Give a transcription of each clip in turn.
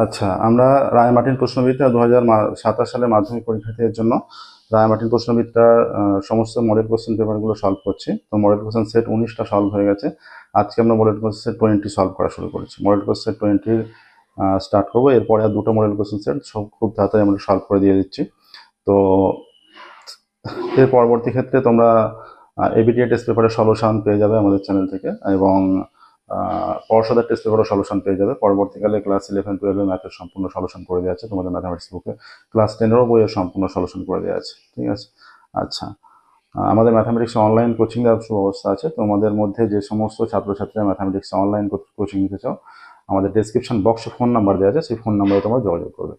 আচ্ছা, আমরা রায়-মার্টিন প্রশ্নবিদ্যা 2027 সালের মাধ্যমিক পরীক্ষার্থীদের জন্য রায়-মার্টিন প্রশ্নবিদ্যার সমস্ত মডেল কোশ্চেন পেপারগুলো সলভ করছি। তো মডেল কোশ্চেন সেট 19টা সলভ হয়ে গেছে। আজকে আমরা মডেল কোশ্চেন সেট 20 সলভ করা শুরু করেছি। মডেল কোশ্চেন সেট 20 স্টার্ট করবো। এরপরে আর দুটো মডেল কোশ্চেন সেট সব খুব তাড়াতাড়ি আমরা সলভ করে দিয়ে দিচ্ছি। তো এর পরবর্তী ক্ষেত্রে তোমরা এবিটিএ টেস্ট পেপারের সলিউশন পেয়ে যাবে আমাদের চ্যানেল থেকে, এবং পর্ষদের টেস্ট পেপারও সলিউশন পেয়ে যাবে। পরবর্তীকালে ক্লাস 11-12 ম্যাথের সম্পূর্ণ সলিউশন করে দেওয়া আছে তোমাদের ম্যাথামেটিক্স বুকে। ক্লাস 10-এরও বইয়ের সম্পূর্ণ সলিউশন করে দেওয়া আছে, ঠিক আছে। আচ্ছা, আমাদের ম্যাথামেটিক্স অনলাইন কোচিং দেওয়ার সুব্যবস্থা আছে। তোমাদের মধ্যে যে সমস্ত ছাত্রছাত্রীরা ম্যাথামেটিক্স অনলাইন কোচিং নিতে চাও, আমাদের ডেসক্রিপশন বক্সে ফোন নাম্বার দেওয়া আছে, সেই ফোন নাম্বারে তোমরা যোগাযোগ করবে।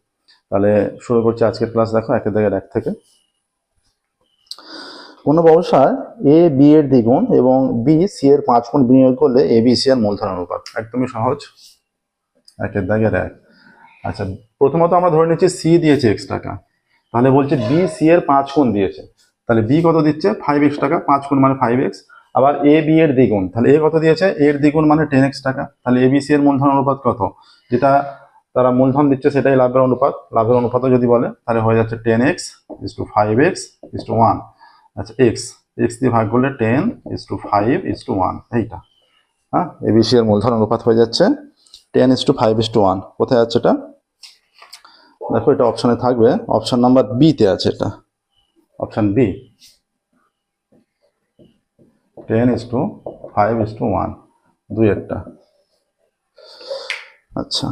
তাহলে শুরু করছি আজকের ক্লাস। দেখো, একের দাগের 1 থেকে। কোনো ব্যবসায় এ বি এর দ্বিগুণ এবং বি সি এর 5 গুণ বিনিয়োগ করলে এ বি সি এর মূলধন অনুপাত। একদমই সহজ, একের দাগের 1। আচ্ছা, প্রথমত আমরা ধরে নিচ্ছি সি দিয়েছে x টাকা, তাহলে বলছে বি সি এর 5 গুণ দিয়েছে, তাহলে বি কত দিচ্ছে 5x টাকা, 5 গুণ মানে 5x। আবার এ বি এর দ্বিগুণ, তাহলে এ কত দিয়েছে, এর দ্বিগুণ মানে 10x টাকা, তাহলে এ বি সি এর মূলধন অনুপাত কত, যেটা তারা মূলধন দিচ্ছে সেটাই লাভের অনুপাত। লাভের অনুপাতও যদি বলে তাহলে হয়ে যাচ্ছে 10x is to 5x is to 1। আচ্ছা, x দিয়ে ভাগ করলে 10 is to 5 is to 1, এইটা। হ্যাঁ, এবিসি এর মূলধন অনুপাত হয়ে যাচ্ছে 10 is to 5 is to 1। কোথায় আছে এটা? দেখো, এটা অপশনে থাকবে, অপশন নাম্বার বি তে আছে, এটা option B, 10 is to 5 is to 1, দুই একটা। আচ্ছা,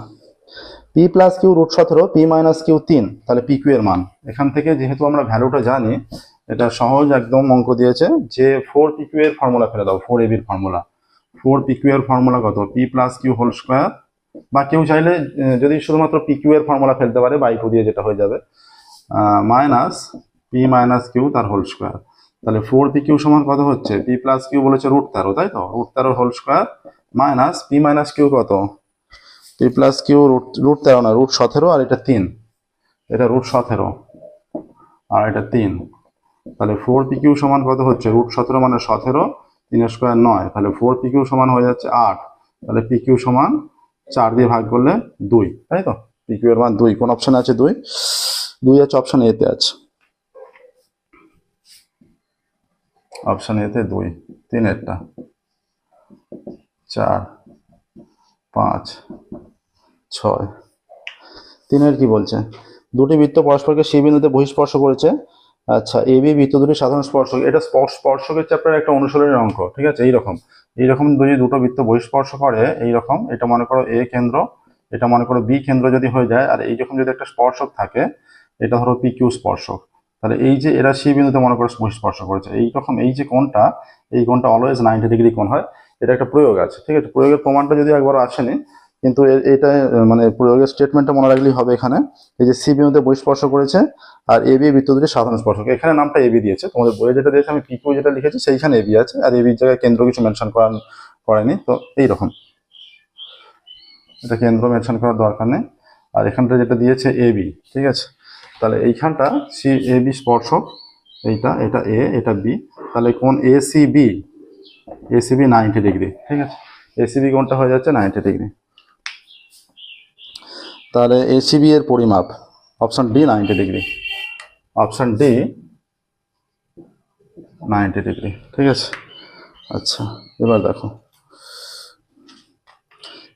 P plus Q root 17, P minus Q 3, তাহলে পি কিউ এর মান। এখান থেকে যেহেতু আমরা ভ্যালুটা জানি, এটা সহজ একদম অঙ্ক দিয়েছে যে 4 পি কিউ এর ফর্মুলা ফেলে দাও, 4 এবি এর ফর্মুলা। 4 পি কিউ এর ফর্মুলা কত, P plus Q whole square, বা কেউ চাইলে যদি শুধুমাত্র পি কিউ এর ফর্মুলা ফেলতে পারে বাই 2 দিয়ে, যেটা হয়ে যাবে মাইনাস পি মাইনাস কিউ তার হোল স্কোয়ার। তাহলে 4 পি কিউ সমান কত হচ্ছে, পি প্লাস কিউ বলেছে রুট 13, তাই তো, root 13 whole square minus P minus Q কত, পি প্লাস কিউ রুট 13 না, রুট 17, আর এটা 3, এটা রুট 17 আর এটা 3। তাহলে 4 পি কিউ সমান কত হচ্ছে, রুট 17 মানে 17, 3 স্কোয়ার 9, তাহলে 4 পি কিউ সমান হয়ে যাচ্ছে 8। তাহলে পি কিউ সমান 4 দিয়ে ভাগ করলে 2, তাই তো। পি কিউ এর মান 2, কোন অপশন আছে, 2 আছে, অপশন এ তে আছে, অপশন এ তে 2, 3 এরটা, 4, 5, 6। 3 কি বলছে, দুটি বৃত্ত পরস্পরকে সেই বিন্দুতে বহিঃস্পর্শ করেছে। আচ্ছা, এ বি বৃত্ত দুটি সাধারণ স্পর্শক, এটা স্পর্শকের চ্যাপ্টার একটা অনুশীলনের অঙ্ক, ঠিক আছে। এইরকম যদি দুটো বৃত্ত বহিঃস্পর্শ করে, এইরকম, এটা মনে করো এ কেন্দ্র, এটা মনে করো বি কেন্দ্র যদি হয়ে যায়, আর এইরকম যদি একটা স্পর্শক থাকে, এটা ধরো পি কিউ স্পর্শক, তাহলে এই যে এরা সেই বিন্দুতে মনে করো বহিঃস্পর্শ করেছে, এইরকম এই যে কোণটা, এই কোণটা অলওয়েজ 90 ডিগ্রি কোণ হয়। এটা একটা প্রয়োগ আছে, ঠিক আছে। প্রয়োগের প্রমাণটা যদি একবার আসেনি, কিন্তু এটা মানে প্রয়োগের স্টেটমেন্টটা মনে রাখলেই হবে। এখানে এই যে সি বিন্দুতে বহিঃস্পর্শ করেছে, আর এ বি বৃত্ত দুটি সাধারণ স্পর্শক, এখানে নামটা এবি দিয়েছে, তোমাদের বইয়ে যেটা দিয়েছে আমি পিকিউ যেটা লিখেছি সেইখানে এবি আছে, আর এবির জায়গায় কেন্দ্র কিছু মেনশন করেনি। তো এইরকম, এটা কেন্দ্র মেনশন করার দরকার নেই। আর এখানটা যেটা দিয়েছে এবি, ঠিক আছে। তাহলে এইখানটা সি এ বি স্পর্শক, এটা এ, এটা বি, তাহলে কোন এসিবি 90 ডিগ্রি, ঠিক আছে। এসিবি কোনটা হয়ে যাচ্ছে 90 ডিগ্রি। তাহলে এসিবি এর পরিমাপ option D 90 degree, option D 90 degree, ঠিক আছে। আচ্ছা, এবার দেখো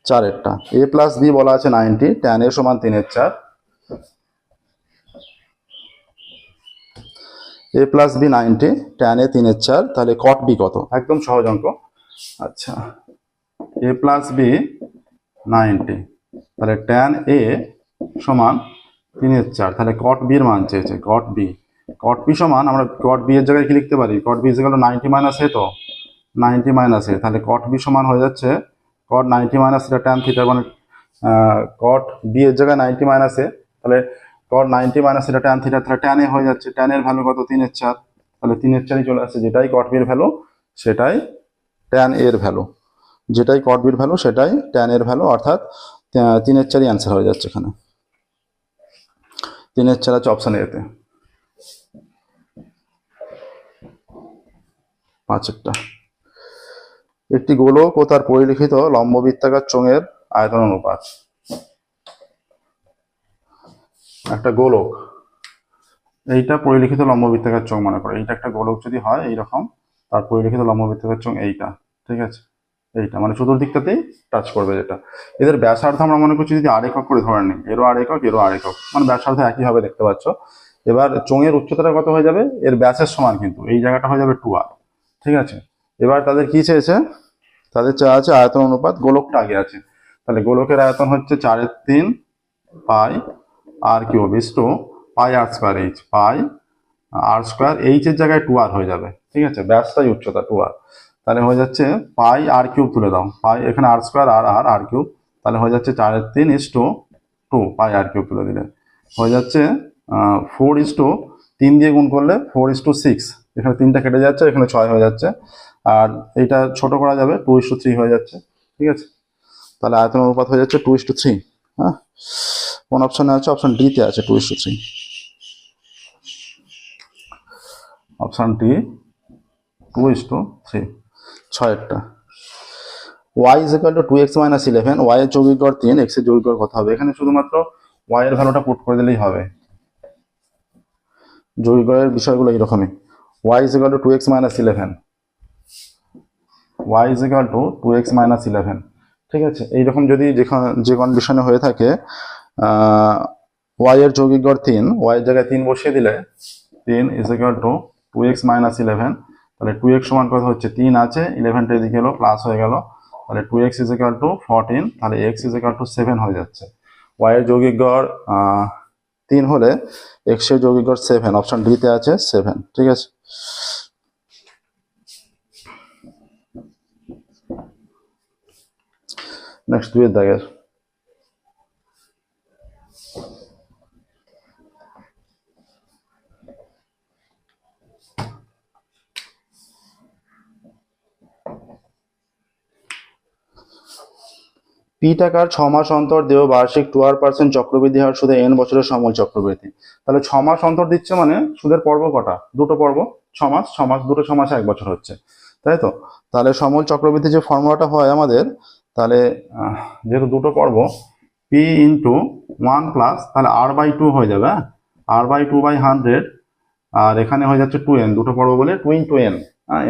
4 এরটা, এ প্লাস বি বলা আছে 90, ট্যান এ সমান 3/4, এ প্লাস বি 90, ট্যান এ 3/4, তাহলে কট বি কত, একদম সহজ অঙ্ক। আচ্ছা, এ প্লাস বি 90, তাহলে ট্যান এ সমান 3/4, তাহলে কট বির মান চেয়েছে, কট বি সমান, আমরা কট বি এর জায়গায় কি লিখতে পারি, কট বি গেল 90 মাইনাস এ, তো 90 মাইনাস এ, তাহলে কট বি সমান হয়ে যাচ্ছে কট 90 মাইনাস এটা ট্যান থিটা, মানে কট বি এর জায়গায় 90 মাইনাস এ, তাহলে কট 90 মাইনাস এটা ট্যান থিটা, তাহলে ট্যান এ হয়ে যাচ্ছে, ট্যান এর ভ্যালু কত 3/4, তাহলে 3/4ই চলে আসছে, যেটাই কট বির ভ্যালু সেটাই ট্যান এর ভ্যালু, যেটাই কট বির ভ্যালু সেটাই ট্যান এর ভ্যালু, অর্থাৎ 3/4ই অ্যান্সার হয়ে যাচ্ছে এখানে। 3/4 আছে অপশন এতে। 5 একটি গোলক ও তার পরিলিখিত লম্ববৃত্তাকার চোঙের আয়তন অনুপাত। একটা গোলক, এইটা পরিলিখিত লম্ববৃত্তাকার চোঙ মনে করো, এইটা একটা গোলক যদি হয় এইরকম, তার পরিলিখিত লম্ববৃত্তাকার চোঙ এইটা, ঠিক আছে, এইটা মানে চতুর্দিকটাতেই টাচ করবে যেটা। এদের ব্যাসার্ধ আমরা মনে করছি যদি আর একক করে ধরে নিই, এরও আর একক এরও আর একক, মানে ব্যাসার্ধ একই হবে দেখতে পাচ্ছ। এবার চোঙের উচ্চতাটা কত হয়ে যাবে, এর ব্যাসের সমান, কিন্তু এই জায়গাটা হয়ে যাবে 2r, ঠিক আছে। এবার তাদের কি চেয়েছে, তাদের চাওয়া আছে আয়তন অনুপাত, গোলকটা আগে আছে, তাহলে গোলকের আয়তন হচ্ছে 4/3 pi R cube is to pi R square H, pi R square H এর জায়গায় 2r হয়ে যাবে, ঠিক আছে, ব্যাসটাই উচ্চতা 2r, তাহলে হয়ে যাচ্ছে পাই আর কিউব তুলে দাও, পাই এখানে আর স্কোয়ার আর আর আর কিউব, তাহলে হয়ে যাচ্ছে 4/3 is to 2 pi R cube তুলে দিলে হয়ে যাচ্ছে 4 ইস টু 3 দিয়ে গুণ করলে 4:6, এখানে 3টা কেটে যাচ্ছে, এখানে 6 হয়ে যাচ্ছে, আর এইটা ছোট করা যাবে 2:3 হয়ে যাচ্ছে, ঠিক আছে। তাহলে আয়তন অনুপাত হয়ে যাচ্ছে 2:3। হ্যাঁ, কোন অপশনে আছে, অপশন ডি তে আছে 2:3, অপশন ডি 2:3, 6টা। y is equal two 2x minus 11, y এর যৌগিক গড় 3, x এর যৌগিক গড় কত হবে, এখানে শুধুমাত্র y এর ভ্যালুটা পুট করে দিলেই হবে, যৌগিক গড়ের বিষয়গুলো এইরকমই, y is equal two 2x minus 11, y is equal two 2x minus 11, ঠিক আছে। এইরকম যদি যে কন্ডিশনে হয়ে থাকে, y এর যৌগিক গড় 3, y এর জায়গায় 3 বসিয়ে দিলে 3 is equal two 2x minus 11, তাহলে 2x সমান কত হচ্ছে, 3 আছে, 11টা এদিকে এলো প্লাস হয়ে গেল, তাহলে 2x ইজ ইকুয়াল টু 14, তাহলে x ইজ ইকুয়াল টু 7 হয়ে যাচ্ছে। y এর যৌগিক গড় 3 হলে x এর যৌগিক গড় 7, অপশন ডি তে আছে 7, ঠিক আছে। নেক্সট 2 এর দাগের, পি টাকার 6 মাস অন্তর দেয় বার্ষিক 2% চক্রবৃদ্ধি হার সুদে n বছরের সময় চক্রবৃদ্ধি, তাহলে 6 মাস অন্তর দিচ্ছে মানে সুদের পর্ব কটা, দুটো পর্ব, 6 মাস, 6 মাস, দুটো 6 মাসে 1 বছর হচ্ছে, তাই তো। তাহলে সময় চক্রবৃদ্ধি যে ফর্মুলাটা হয় আমাদের, তাহলে যেহেতু দুটো পর্ব, পি ইন্টু 1 প্লাস, তাহলে r/2 হয়ে যাবে, r/2/100, আর এখানে হয়ে যাচ্ছে 2n, দুটো পর্ব বলে 2 ইন্টু n,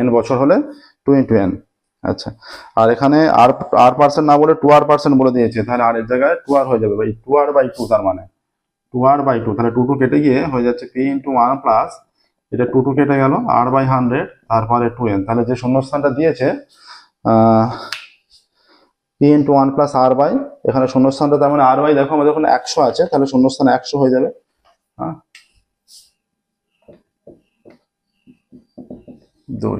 n বছর হলে 2 ইন্টু n, আচ্ছা। আর এখানে r% না বলে 2r% বলে দিয়েছে, তাহলে আর এর জায়গায় 2r হয়ে যাবে, এই 2r/2, তার মানে 2r/2, তাহলে 2 কেটে গিয়ে হয়ে যাচ্ছে p ইন্টু 1 প্লাস, এটা 2 কেটে গেল, r/100, তারপরে 2n, তাহলে যে শূন্যস্থানটা দিয়েছে p into 1 plus r by, এখানে শূন্যস্থানটা তার মানে r বাই, দেখো আমাদের ওখানে 100 আছে, তাহলে শূন্যস্থান 100 হয়ে যাবে, হ্যাঁ, 2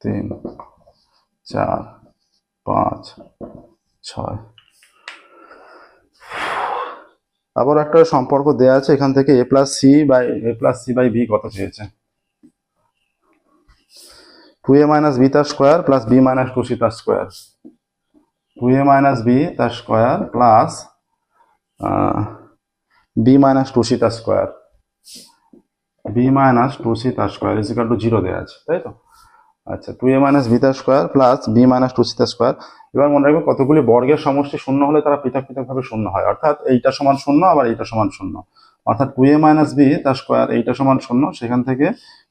3 4 5 6। আবার একটা সম্পর্ক দেয়া আছে এখান থেকে, a plus C by B কত চেয়েছে, 2a মাইনাস বি তার square plus B minus 2c তার স্কোয়ার, 2a মাইনাস বি তার square plus B minus 2c তার স্কোয়ার, বি মাইনাস 2c তার স্কোয়ার ইজ ইকুয়াল টু 0 দেওয়া আছে, তাই তো। আচ্ছা, 2a মাইনাস বি তার square plus B minus 2c তার স্কোয়ার। এবার মনে রাখবে কতগুলি বর্গের সমষ্টি শূন্য হলে তারা পৃথক পৃথক ভাবে শূন্য হয়, অর্থাৎ এইটা সমান শূন্য, আবার এইটা সমান শূন্য, অর্থাৎ 2a মাইনাস বি তার স্কোয়ার, এইটা সমান শূন্য, সেখান থেকে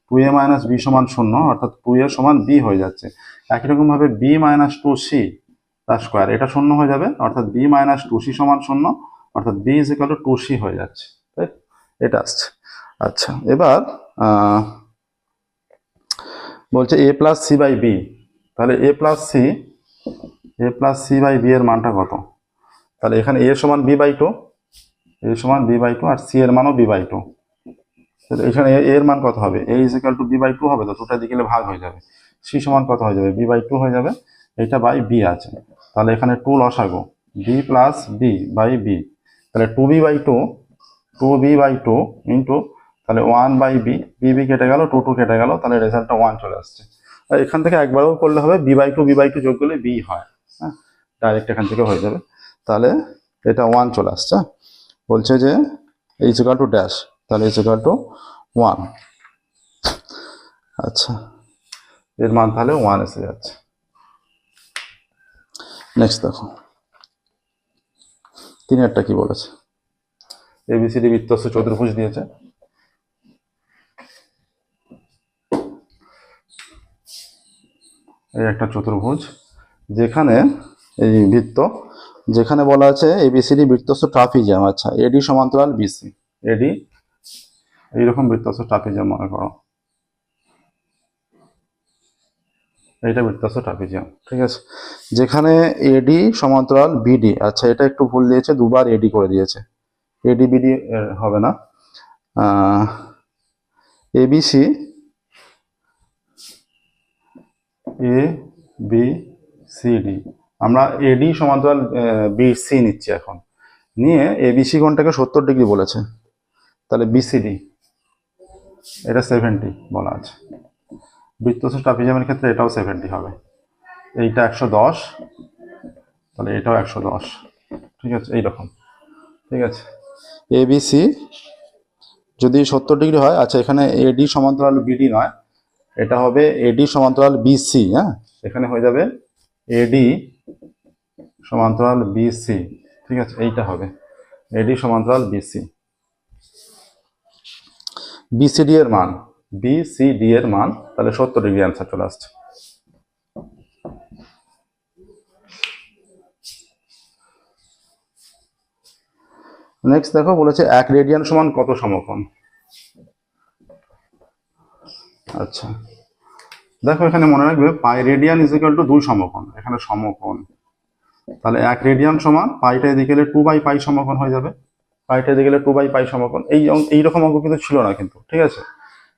2a মাইনাস বি সমান শূন্য, অর্থাৎ 2a সমান বি হয়ে যাচ্ছে। একই রকম ভাবে বি মাইনাস 2c তার স্কোয়ার, এটা শূন্য হয়ে যাবে, অর্থাৎ বি মাইনাস 2c সমান শূন্য, অর্থাৎ B is equal two 2c হয়ে যাচ্ছে, তাই এটা আসছে। আচ্ছা, এবার বলছে এ প্লাস সি বাই বি, তাহলে এ প্লাস সি বাই বি এর মানটা কত, তাহলে এখানে এ সমান b/2, এ সমান b/2, আর সি এর মানও b/2, এখানে এর মান কত হবে, a is equal two b/2 হবে, তো দুটো দিকে ভাগ হয়ে যাবে, সি সমান কত হয়ে যাবে, b/2 হয়ে যাবে, এটা বাই বি আছে, তাহলে এখানে 2 লসাগু, b plus B by B, তাহলে 2b/2 ইন্টু, তাহলে 1/b, বি কেটে গেল, 2 কেটে গেল, তাহলে রেজাল্টটা 1 চলে আসছে। আর এখান থেকে একবারও করলে হবে, b/2 যোগ করলে বি হয়, হ্যাঁ, ডাইরেক্ট এখান থেকে হয়ে যাবে, তাহলে এটা 1 চলে আসছে। বলছে যে ইজ ইকুয়াল টু ড্যাশ, তাহলে ইজ ইকুয়াল টু 1, আচ্ছা, এর মান তাহলে 1 এসে যাচ্ছে। নেক্সট দেখো 3 কি বলেছে, এবিসিডি বৃত্তস্থ চতুর্ভুজ দিয়েছে। এই একটা চতুর্ভুজ যেখানে এই বৃত্ত, যেখানে বলা আছে এবিসিডি বৃত্তস্থ ট্রাপিজিয়াম। আচ্ছা, এডি সমান্তরাল বিসি, এডি এইরকম বৃত্তস্থ ট্রাপিজিয়াম মনে করো, এইটা বৃত্তস্থ ট্রাপিজিয়াম, ঠিক আছে। যেখানে এডি সমান্তরাল বিডি, আচ্ছা এটা একটু ভুল দিয়েছে, দুবার এডি করে দিয়েছে, এডি বিডি হবে না। ABC, A B C D, আমরা এডি সমান্তরাল বিসি নিচ্ছি এখন, নিয়ে এবিসি কোণটাকে 70 ডিগ্রি বলেছে, তাহলে বিসিডি এটা 70 বলা আছে। বৃত্তস্থ ট্রাপিজিয়ামের ক্ষেত্রে এটাও 70 হবে, এইটা 110, তাহলে এটাও 110, ঠিক আছে, এইরকম, ঠিক আছে। এবিসি যদি 70 ডিগ্রি হয়, আচ্ছা এখানে এডি সমান্তরাল বিডি নয়, এটা হবে এডি সমান্তরাল বিসি। হ্যাঁ, এখানে হয়ে যাবে এডি সমান্তরাল বিসি, ঠিক আছে, এইটা হবে এডি সমান্তরাল বিসি। বিসিডি এর মান, বিসিডি এর মান তাহলে 70 ডিগ্রি অ্যান্সার চলে আসছে। নেক্সট দেখো বলেছে 1 রেডিয়ান সমান কত সমকোণ। আচ্ছা দেখো এখানে মনে রাখবে পাই রেডিয়ান ইজ ইকুয়াল টু 2 সমকোণ, এখানে সমকোণ, তাহলে 1 রেডিয়ান সমান পাইটা এদিকে গেলে 2/পাই সমকোণ হয়ে যাবে, পাইটা এদিকে গেলে 2/পাই সমকোণ। এইরকম অঙ্ক কিন্তু ছিল না কিন্তু, ঠিক আছে।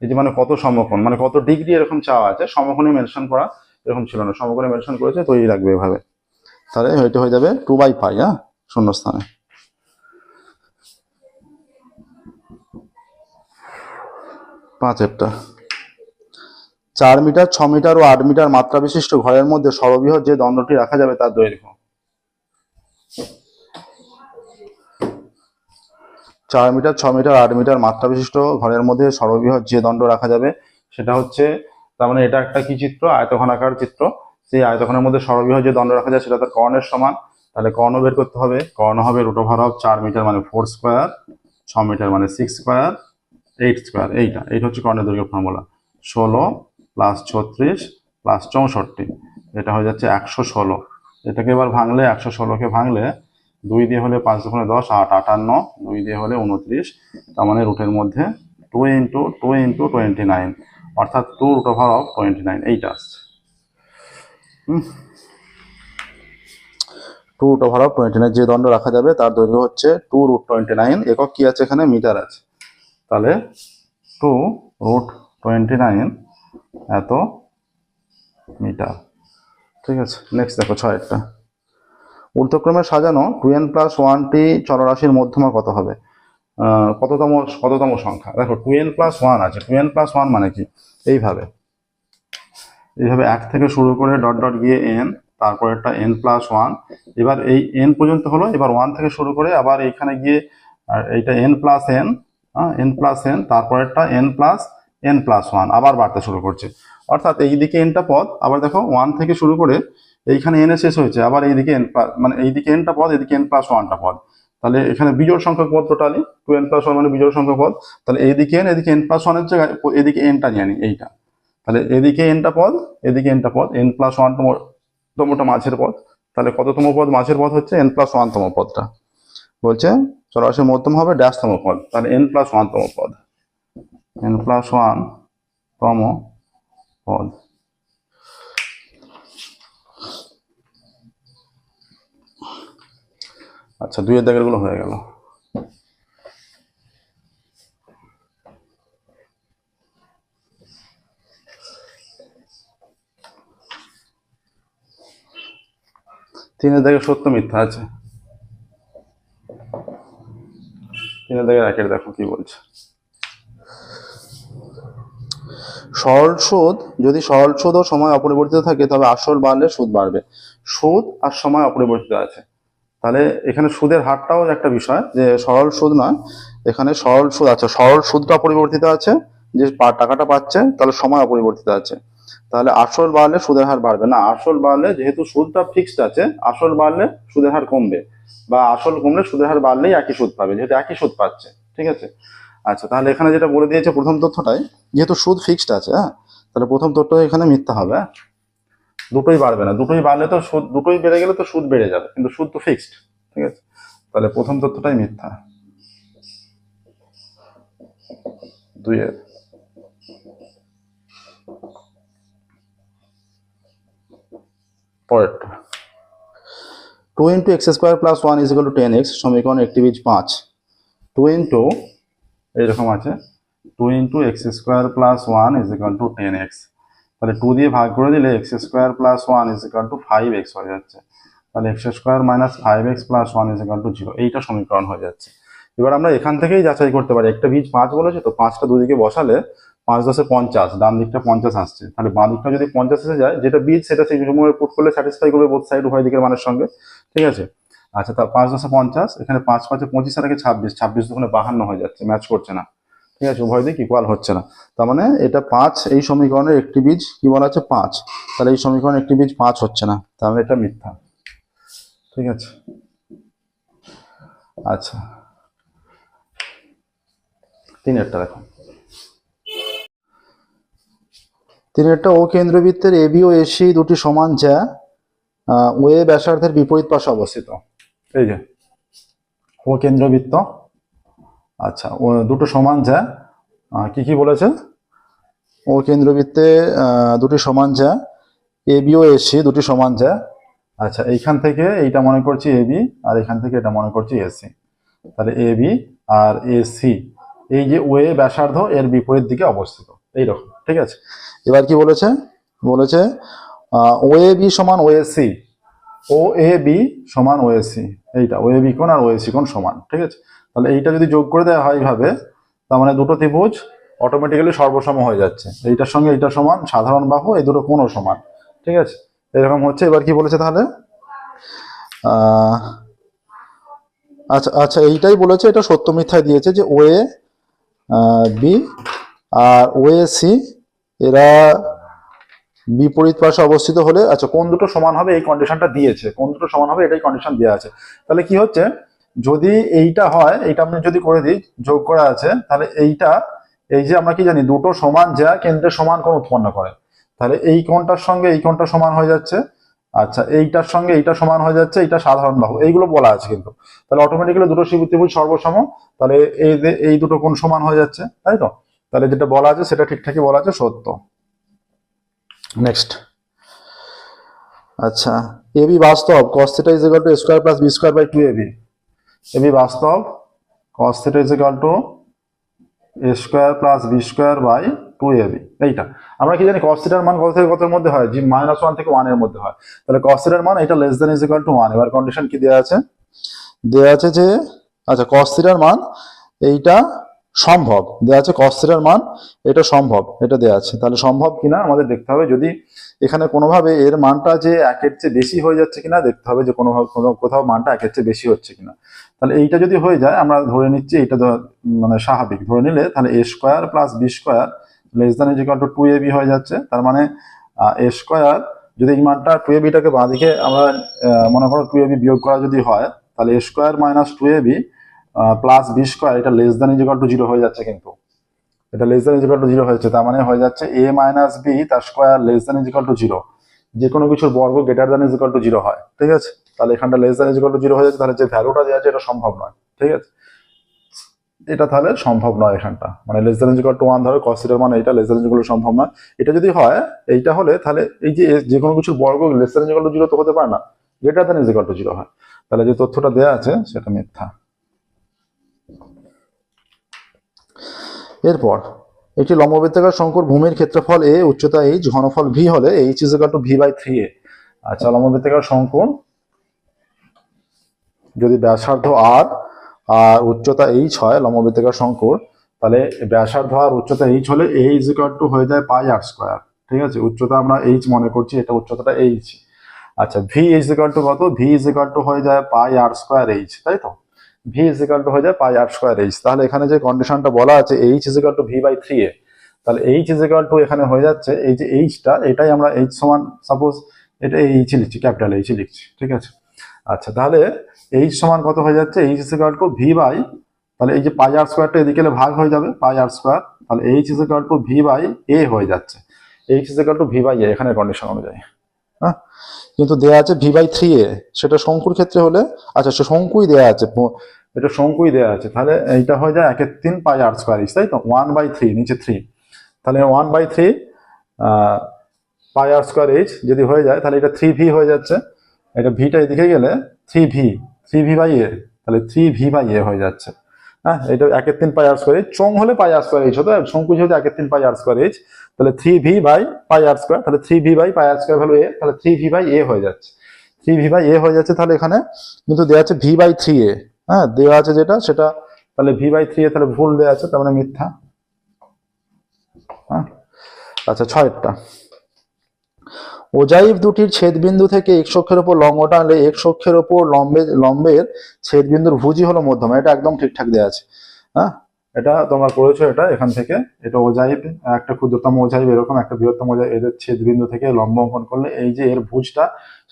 এই যে মানে কত সমকোণ মানে কত ডিগ্রি এরকম চাওয়া আছে, সমকোণে মেনশন করা এরকম ছিল না, সমকোণে মেনশন করেছে তো এই রাখবে এভাবে, তাহলে হয়তো হয়ে যাবে 2/পাই। হ্যাঁ, শূন্যস্থানে। 5 4 মিটার, 6 মিটার ও 8 মিটার মাত্রা বিশিষ্ট ঘরের মধ্যে সর্ববৃহৎ যে দণ্ডটি রাখা যাবে তার দৈর্ঘ্য। 4 মিটার, 6 মিটার, 8 মিটার মাত্রা বিশিষ্ট ঘরের মধ্যে সর্ববৃহৎ যে দণ্ড রাখা যাবে সেটা হচ্ছে, তার মানে এটা একটা কি চিত্র, আয়তঘনাকার চিত্র। সেই আয়তঘনের মধ্যে সর্ববৃহৎ যে দণ্ড রাখা যায় সেটা তার কর্ণের সমান, তাহলে কর্ণ বের করতে হবে। কর্ণ হবে √4 4 মিটার মানে 4 স্কোয়ার, 6 মিটার মানে 6 স্কোয়ার, 8 স্কোয়ার, এইটা হচ্ছে কর্ণের দৈর্ঘ্য ফর্মুলা। 16 + 36 + 64, এটা হয়ে যাচ্ছে 116। এটাকে এবার ভাঙলে, 116কে ভাঙলে 2 দিয়ে হলে 5 × 10 8, 58, 2 দিয়ে হলে 29, তার মানে রুটের মধ্যে 2 × 29, অর্থাৎ 2√29, এইটা আসছে। 2√29 যে দণ্ড রাখা যাবে তার দৈর্ঘ্য হচ্ছে 2√29, একক কি আছে এখানে, মিটার আছে, তাহলে 2√29 এত মিটার, ঠিক আছে। নেক্সট দেখো 6 ঊর্ধ্বক্রমে সাজানো 2n+1টি চলরাশির মধ্যমা কত হবে। কততম সংখ্যা, দেখো 2n+1 আছে, 2n+1 মানে কি, এইভাবে 1 থেকে শুরু করে ডট ডট গিয়ে n, তারপর একটা n+1, এবার এই n পর্যন্ত হলো, এবার 1 থেকে শুরু করে আবার এইখানে গিয়ে এইটা n+n, n+n, তারপর একটা n+n+1 আবার বাড়তে শুরু করছে, অর্থাৎ এইদিকে nটা পদ, আবার দেখো 1 থেকে শুরু করে এইখানে n শেষ হয়েছে, আবার এইদিকে n মানে এইদিকে nটা পদ, এদিকে n+1টা পদ, তাহলে এখানে বিজোড় সংখ্যক পদ টোটালি 2n+1 মানে বিজোড় সংখ্যক পদ, তাহলে এইদিকে n, এদিকে n+1 এর জায়গায় এদিকে nটা নিয়ে আনি, এইটা, তাহলে এদিকে nটা পদ, এদিকে nটা পদ, n+1 তমটা মাঝের পদ, তাহলে কততম পদ মাঝের পদ হচ্ছে n+1 তম পদটা, বলছে চলরাশির মধ্যম হবে ড্যাশতম পদ, তাহলে n+1 তম পদ, n+1 তম পদ। আচ্ছা 2 এর দাগের গুলো হয়ে গেল। তিনের দাগে সত্য মিথ্যা আছে, 3 দাগের 1 দেখো কি বলছে। সরল সুদ, যদি সরল সুদ ও সময় অপরিবর্তিত থাকে তবে আসল বাড়লে সুদ বাড়বে। সুদ আর সময় অপরিবর্তিত আছে, তাহলে এখানে সুদের হারটাও একটা বিষয়, যে সরল সুদ নয়, এখানে সরল সুদ আছে, সরল সুদটা অপরিবর্তিত আছে, যে টাকাটা পাচ্ছে তাহলে সময় অপরিবর্তিত আছে, তাহলে আসল বাড়লে সুদের হার বাড়বে না, আসল বাড়লে যেহেতু সুদটা ফিক্সড আছে, আসল বাড়লে সুদের হার কমবে, বা আসল কমলে সুদের হার বাড়লেই একই সুদ পাবে, যেহেতু একই সুদ পাচ্ছে। ঠিক আছে, আচ্ছা তাহলে এখানে যেটা বলে দিয়েছে প্রথম তথ্যটাই, যেহেতু সুদ ফিক্সড আছে, হ্যাঁ, তাহলে প্রথম তথ্য এখানে মিথ্যা হবে। দুটোই বাড়বে না, দুটোই বাড়লে তো সুদ, দুটোই বেড়ে গেলে তো সুদ বেড়ে যাবে, কিন্তু সুদ তো ফিক্সড। ঠিক আছে, তাহলে প্রথম তথ্যটাই মিথ্যা। দুইয়ের পরেরটা, 2 × x² + 1 = 10x সমীকরণ একটি বীজ 5। 2 ইন্টু এইরকম আছে, 2 × x² + 1 = 10x, তাহলে 2 দিয়ে ভাগ করে দিলে x² + 1 = 5x হয়ে যাচ্ছে। তাহলে x² - 5x + 1 = 0, এইটা সমীকরণ হয়ে যাচ্ছে। এবার আমরা এখান থেকেই যাচাই করতে পারি, একটা বীজ 5 বলেছে তো 5টা দুদিকে বসালে 5 × 10 = 50, ডান দিকটা 50 আসছে, তাহলে বাঁ দিকটা যদি 50 এসে যায়, যেটা বীজ সেটা সেই সময় পুট করলে স্যাটিসফাই করবে বোথ সাইড, উভয় দিকের মানের সঙ্গে। ঠিক আছে, আচ্ছা তা 5 × 10 = 50, এখানে 5 × 5 = 25, আর এখানে 26, 26 দোকানে 52 হয়ে যাচ্ছে, ম্যাচ করছে না। ঠিক আছে, উভয় দিক ইকুয়াল হচ্ছে না, তার মানে এটা 5, এই সমীকরণের একটি বীজ কি বলা আছে 5, তাহলে এই সমীকরণের একটি বীজ 5 হচ্ছে না, তাহলে এটা মিথ্যা। ঠিক আছে, আচ্ছা 3-এরটা দেখো, 3-এরটা, ও কেন্দ্রবৃত্তের এবি ও এসি দুটি সমান যা ওয়ে ব্যাসার্ধের বিপরীত পাশে অবস্থিত। এই যে ও কেন্দ্রবৃত্ত, আচ্ছা ও দুটো সমান যা, কি কি বলেছে, ও কেন্দ্রবৃত্তে দুটি সমান যা এবি ও এসি দুটি সমান যা। আচ্ছা এইখান থেকে এইটা মনে করছি এবি, আর এখান থেকে এটা মনে করছি এসি, তাহলে এবি আর এসি এই যে ওয়ে ব্যাসার্ধ এর বিপরীত দিকে অবস্থিত, এইরকম। ঠিক আছে, এবার কি বলেছে, বলেছে ওএবি সমান ওএসি, ওএবি সমান ওএসি, এইটা ওএবি কোণ আর ওএসি কোণ সমান। ঠিক আছে, তাহলে এইটা যদি যোগ করে দেওয়া হয় এইভাবে, তার মানে দুটো ত্রিভুজ অটোমেটিক্যালি সর্বসম হয়ে যাচ্ছে, এইটার সঙ্গে এইটা সমান, সাধারণ বাহু এই দুটো কোণও সমান। ঠিক আছে, এরকম হচ্ছে। এবার কি বলেছে তাহলে, আচ্ছা আচ্ছা এইটাই বলেছে, এটা সত্য মিথ্যায় দিয়েছে যে ওএ বি আর ওএসি এরা বিপরীত পাশে অবস্থিত হলে, আচ্ছা কোন দুটো সমান হবে এই কন্ডিশনটা দিয়েছে, কোন দুটো সমান হবে এটাই কন্ডিশন দেওয়া আছে। তাহলে কি হচ্ছে, যদি এইটা হয়, এইটা আমি যদি করে দিই, যোগ করা আছে, তাহলে এইটা, এই যে আমরা কি জানি দুটো সমান যা কেন্দ্রের সমান কোণ উৎপন্ন করে, তাহলে এই কোণটার সঙ্গে এই কোণটা সমান হয়ে যাচ্ছে, আচ্ছা এইটার সঙ্গে এইটা সমান হয়ে যাচ্ছে, এইটা সাধারণ বাহু, এইগুলো বলা আছে কিন্তু, তাহলে অটোমেটিক্যালি দুটো ত্রিভুজ সর্বসম, তাহলে এই দুটো কোণ সমান হয়ে যাচ্ছে, তাই তো, তাহলে যেটা বলা আছে সেটা ঠিকঠাকই বলা আছে, সত্য। নেক্সট, আচ্ছা এবি বাস্তব cos θ = a² + b² / 2ab, AB বাস্তব cos θ = a² + b² / 2ab, এইটা আমরা কি জানি cos θ এর মান কত থেকে কতের মধ্যে হয়, যে -1 থেকে 1 এর মধ্যে হয়, তাহলে cos θ এর মান এটা <= = 1। এবার কন্ডিশন কি দেওয়া আছে, দেওয়া আছে যে, আচ্ছা cos θ এর মান এইটা সম্ভব, দেওয়া আছে cos θ এর মান এটা সম্ভব, এটা দেওয়া আছে, তাহলে সম্ভব কিনা আমাদের দেখতে হবে, যদি এখানে কোনোভাবে এর মানটা যে 1-এর চেয়ে বেশি হয়ে যাচ্ছে কিনা দেখতে হবে, যে কোনোভাবে কোথাও মানটা 1-এর চেয়ে বেশি হচ্ছে কিনা, তাহলে এইটা যদি হয়ে যায়, আমরা ধরে নিচ্ছি এটা মানে স্বাভাবিক ধরে নিলে, তাহলে a² + b² <= 2ab হয়ে যাচ্ছে, তার মানে a² যদি এই মানটা 2ab-টাকে বাঁদিকে আমরা মনে করো 2ab বিয়োগ করা যদি হয়, তাহলে a² - 2ab + b² এটা <= 0 হয়ে যাচ্ছে, কিন্তু এটা <= 0 হয়েছে, তার মানে হয়ে যাচ্ছে a - b তার স্কয়ার <= 0, যে কোনো কিছুর বর্গ <= 0 হয়। ঠিক আছে, তাহলে এখানটা <= 0 হয়ে যাচ্ছে, তাহলে যে ভ্যালুটা দেওয়া আছে এটা সম্ভব নয়। ঠিক আছে, এটা তাহলে সম্ভব নয়, এখানটা মানে <= 1 ধরো cos θ এর মান এটা <= সম্ভব নয়। এটা যদি হয়, এইটা হলে তাহলে এই যে কোনো কিছুর বর্গ <= 0 তো হতে পারে না, <= 0 হয়, তাহলে যে তথ্যটা দেওয়া আছে সেটা মিথ্যা। এরপর একটি লম্ববৃত্তাকার শঙ্কুর ভূমির ক্ষেত্রফল a, উচ্চতা h, ঘনফল v হলে h = v/3a। আচ্ছা লম্ববৃত্তাকার শঙ্কুর যদি ব্যাসার্ধ r আর উচ্চতা h হয় লম্ববৃত্তাকার শঙ্কুর, তাহলে ব্যাসার্ধ আর উচ্চতা h হলে a = হয়ে যায় πr²। ঠিক আছে, উচ্চতা আমরা h মনে করছি, এটা উচ্চতাটা h। আচ্ছা v = কত, v হয়ে যায় πr²h, তাই তো, v হয়ে যায় πr²h। তাহলে এখানে যে কন্ডিশনটা বলা আছে h = v/3a, তাহলে h এখানে হয়ে যাচ্ছে, এই যে h টা, এটাই আমরা h সমান সাপোজ এটা h লিখছি, ক্যাপিটাল H লিখছি। ঠিক আছে, আচ্ছা, তাহলে এইচ সমান কত হয়ে যাচ্ছে? H is equal to V by, তাহলে এই যে পাই আর স্কোয়ারটা এদিকে ভাগ হয়ে যাবে, পাই আর স্কোয়ার, তাহলে H is equal to V by A হয়ে যাচ্ছে। H is equal to V by A এখানে কন্ডিশন অনুযায়ী। হ্যাঁ, কিন্তু দেওয়া আছে ভি বাই থ্রি এ, সেটা শঙ্কুর ক্ষেত্রে হলে, আচ্ছা সে শঙ্কুই দেওয়া আছে, এটা শঙ্কুই দেওয়া আছে, তাহলে এইটা হয়ে যায় 1/3 পাই আর স্কোয়ার এইচ, তাই তো, 1/3 নিচে 3, তাহলে 1/3 পাই আর স্কোয়ার এইচ যদি হয়ে যায় তাহলে এটা 3v হয়ে যাচ্ছে, এটা ভিটা এদিকে গেলে 3v বাই এ, তাহলে 3v বাই এ হয়ে যাচ্ছে। হ্যাঁ, এটা 1/3 পাই আর স্কোয়ার এইচ, চোং হলে পাই আর স্কোয়ার এইচ হতো, শঙ্কু যেহেতু 1/3 পাই আর স্কোয়ার এইচ, তাহলে 3v by pi R square, তাহলে 3v by pi R square value এ, তাহলে 3v বাই এ হয়ে যাচ্ছে, 3v বাই এ হয়ে যাচ্ছে। তাহলে এখানে কিন্তু দেওয়া আছে v বাই 3a, হ্যাঁ দেওয়া আছে যেটা সেটা, তাহলে v বাই 3a তাহলে ভুল দেওয়া আছে, তার মানে মিথ্যা। হ্যাঁ, আচ্ছা 6টা, ওজাইভ দুটির ছেদবিন্দু থেকে এক্স অক্ষের উপর লম্ব টানলে এক্স অক্ষের উপর লম্বের ছেদবিন্দুর ভুজি হলো মধ্যমা, এটা একদম ঠিকঠাক দেওয়া আছে। হ্যাঁ, এটা তোমরা করেছো, এটা এখান থেকে, এটা ওজাইভ, একটা ক্ষুদ্রতম ওজাইভ এরকম, একটা বৃহত্তম ওজাইভ, এদের ছেদবিন্দু থেকে লম্ব অঙ্কন করলে এই যে এর ভুজটা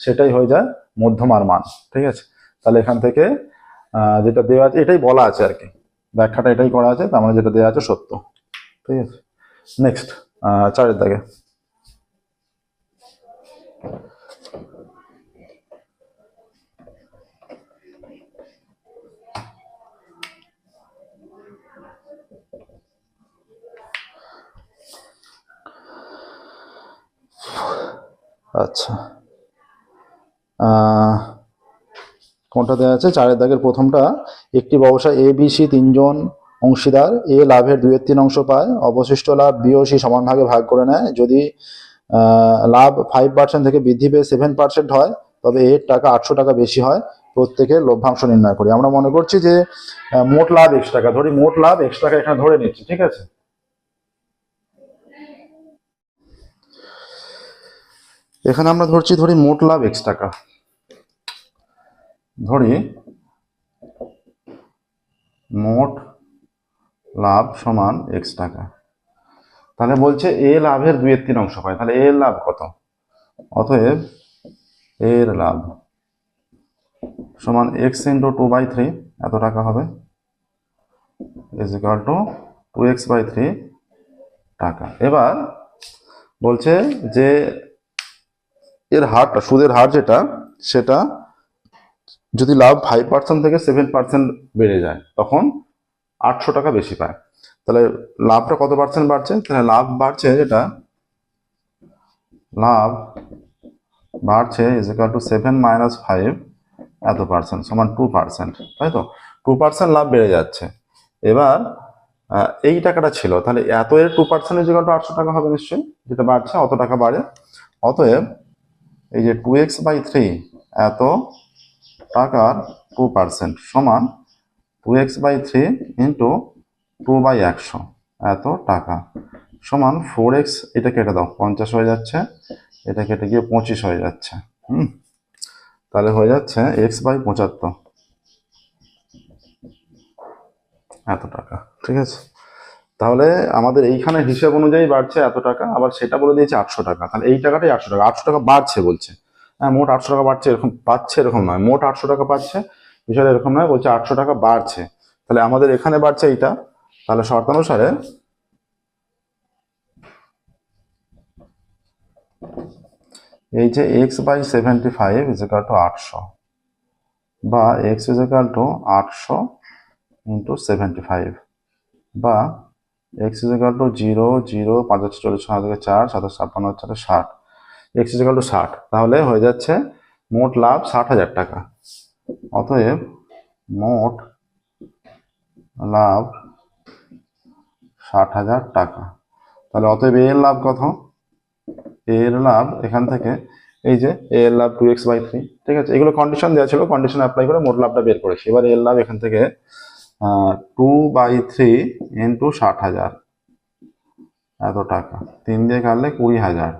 সেটাই হয়ে যায় মধ্যমার মান। ঠিক আছে, তাহলে এখান থেকে যেটা দেওয়া আছে এটাই বলা আছে আর কি, ব্যাখ্যাটা এটাই করা আছে, তার মানে যেটা দেওয়া আছে সত্য। ঠিক আছে, নেক্সট 4 দাগে। আচ্ছা, কোনটা দেওয়া আছে? 4 দাগের প্রথমটা, একটি ব্যবসা এ বি সি 3জন অংশীদার, এ লাভের 2/3 অংশ পায়, অবশিষ্ট লাভ বি ও সি সমান ভাগে ভাগ করে নেয়। যদি লাভ 5% থেকে বৃদ্ধি পেয়ে 7% হয়, তবে এর টাকা 800 টাকা বেশি হয়। প্রত্যেকের লভ্যাংশ নির্ণয় করি। আমরা মনে করছি যে মোট লাভ x টাকা, ধরি মোট লাভ x টাকা এখানে ধরে নিচ্ছি। ঠিক আছে, এখানে আমরা ধরি মোট লাভ x টাকা, ধরি মোট লাভ সমান x টাকা, তাহলে বলছে এ লাভের 2/3 অংশ পায়, তাহলে এর লাভ কত? অতএব এর লাভ সমান x ইন্টু 2/3 এত টাকা হবে, ইজ ইকুয়াল টু 2x/3 টাকা। এবার বলছে যে এর হারটা, সুদের হার যেটা, সেটা যদি লাভ 5% থেকে 7% বেড়ে যায় তখন 800 টাকা বেশি পায়। তাহলে লাভটা কত পার্সেন্ট বাড়ছে? তাহলে লাভ বাড়ছে, যেটা লাভ বাড়ছে ইজ ইকুয়াল টু 7 মাইনাস 5 এত পার্সেন্ট সমান 2%, তাই তো, 2% লাভ বেড়ে যাচ্ছে। এবার এই টাকাটা ছিল, তাহলে এত এর 2% ইজ ইকুয়াল টু 800 টাকা হবে নিশ্চয়ই, যেটা বাড়ছে অত টাকা বাড়ে। অতএব এই যে 2x/3 এত টাকার 2% সমান 2x/3 ইন্টু 2/100 এত টাকা সমান 4x, এটা কেটে দাও, 50 হয়ে যাচ্ছে, এটা কেটে গিয়ে 25 হয়ে যাচ্ছে। তাহলে হয়ে যাচ্ছে x/75 এত টাকা। ঠিক আছে, তাহলে আমাদের এইখানে হিসাব অনুযায়ী বাড়ছে এত টাকা, আবার সেটা বলে দিয়েছে 800 টাকা, তাহলে এই টাকাটাই 800 টাকা, 800 টাকা বাড়ছে বলছে। হ্যাঁ, মোট 800 টাকা বাড়ছে, এরকম পাচ্ছে এরকম নয়, মোট 800 টাকা পাচ্ছে, বিষয়টা এরকম নয়, বলছে 800 টাকা বাড়ছে। তাহলে আমাদের এখানে বাড়ছে এইটা, তাহলে শর্তানুসারে এই যে x/75 ইজ ইকুয়াল টু 800, বা x is equal two 800 into 75, বা x is equal two 0 0 5 40 4 7 56 60, x is equal two 60, তাহলে হয়ে যাচ্ছে মোট লাভ 60,000 টাকা। অতএব মোট লাভ 60,000 টাকা। তাহলে অতএব এর লাভ কত? এর লাভ এখান থেকে এই যে এর লাভ 2x/3, ঠিক আছে, এগুলো কন্ডিশন দেওয়া ছিল, কন্ডিশন অ্যাপ্লাই করে মোট লাভটা বের করেছি। এবার এর লাভ এখান থেকে 2/3 ইন্টু 60,000 এত টাকা, 3 দিয়ে কাটলে 20,000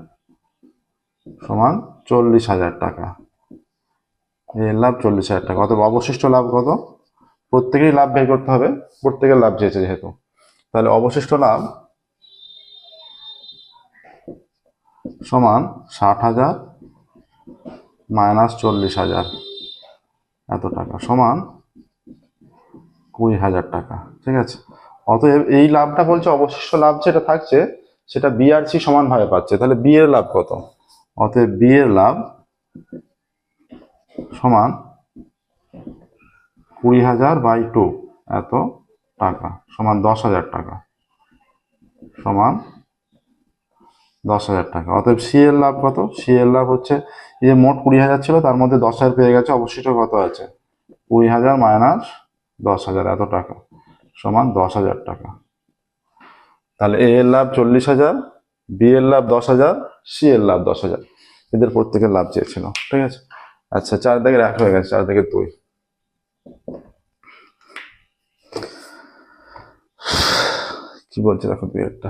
সমান 40,000 টাকা। এর লাভ 40,000 টাকা। অতএব অবশিষ্ট লাভ কত? প্রত্যেকেরই লাভ বের করতে হবে, প্রত্যেকের লাভ চেয়েছে যেহেতু, তাহলে অবশিষ্ট লাভ সমান 60,000 মাইনাস 40,000 এত টাকা সমান 20,000 টাকা। ঠিক আছে, অতএব এই লাভটা বলছে অবশিষ্ট লাভ যেটা থাকছে সেটা বি আর সি সমান ভাবে পাচ্ছে। তাহলে বি এর লাভ কত? অতএব বি এর লাভ সমান 20,000 বাই 2 এত টাকা সমান 10,000 টাকা, সমান 10,000 টাকা। অতএব সি এর লাভ কত? সি এর লাভ হচ্ছে এই যে মোট 20,000 ছিল তার মধ্যে 10,000 পেয়ে গেছে, অবশিষ্ট কত আছে? 20,000 মাইনাস 10,000 এত টাকা সমান 10,000 টাকা। তাহলে এ এর লাভ 40,000, বি এর লাভ 10,000, সি এর লাভ 10,000। এদের প্রত্যেকের লাভ চেয়েছিল। ঠিক আছে, আচ্ছা 4 দাগের 1 হয়ে গেছে, 4 দাগের 2। কি বলছে দেখো দুইয়েরটা।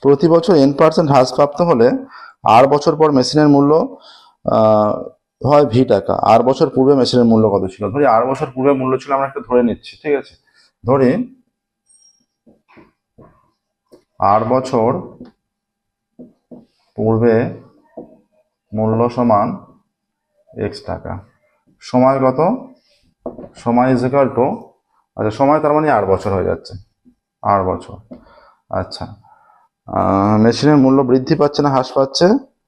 প্রতি বছর n% হ্রাসপ্রাপ্ত হলে আর বছর পর মেশিনের মূল্য হয় ভি টাকা। আর বছর পূর্বে মেশিনের মূল্য কত ছিল? ধরি আর বছর পূর্বে মূল্য ছিল, আমরা একটা ধরে নিচ্ছি। ঠিক আছে, ধরি আর বছর পূর্বে মূল্য সমান এক্স টাকা। সময় কত? সময় ইজ ইকুয়াল টু, আচ্ছা সময় তার মানে 8 বছর হয়ে যাচ্ছে, 8 বছর। আচ্ছা, মেশিনের মূল্য বৃদ্ধি পাচ্ছে না হ্রাস পাচ্ছে?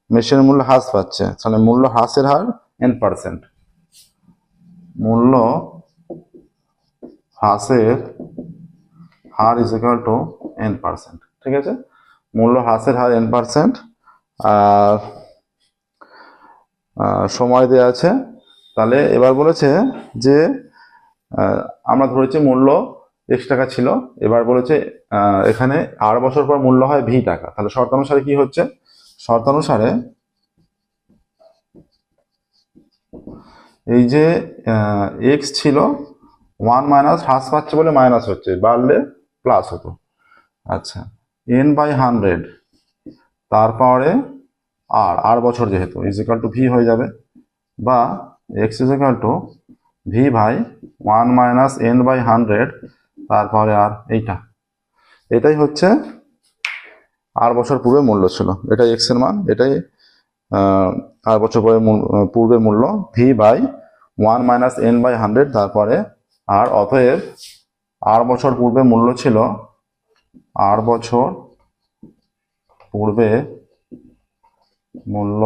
মেশিনের মূল্য হ্রাস পাচ্ছে, তাহলে মূল্য হ্রাসের হার n%। মূল্য হ্রাসের her is equal two n%। ঠিক আছে, মূল্য হ্রাসের হার n%। আর সময় দেওয়া আছে। তাহলে এবার বলেছে যে আমরা ধরেছি মূল্য x টাকা ছিল, এবার বলেছে এখানে 8 বছর পর মূল্য হয় ভি টাকা। তাহলে শর্তানুসারে কি হচ্ছে? শর্তানুসারে এই যে x ছিল 1 মাইনাস, হ্রাস পাচ্ছে বলে মাইনাস হচ্ছে, বাড়লে প্লাস হতো। আচ্ছা, n/100 তারপরে আর বছর যেহেতু ইজ ইকুয়াল টু ভি হয়ে যাবে, বা x is equal to V by 1 minus n/100 তারপরে আর এইটা, এটাই হচ্ছে আর বছর পূর্বে মূল্য ছিল, এটাই x এর মান, এটাই আর বছর পূর্বে মূল্য ভি বাই 1 মাইনাস n/100 তারপরে আর। অতএব আর বছর পূর্বে মূল্য ছিল, আর বছর পূর্বে মূল্য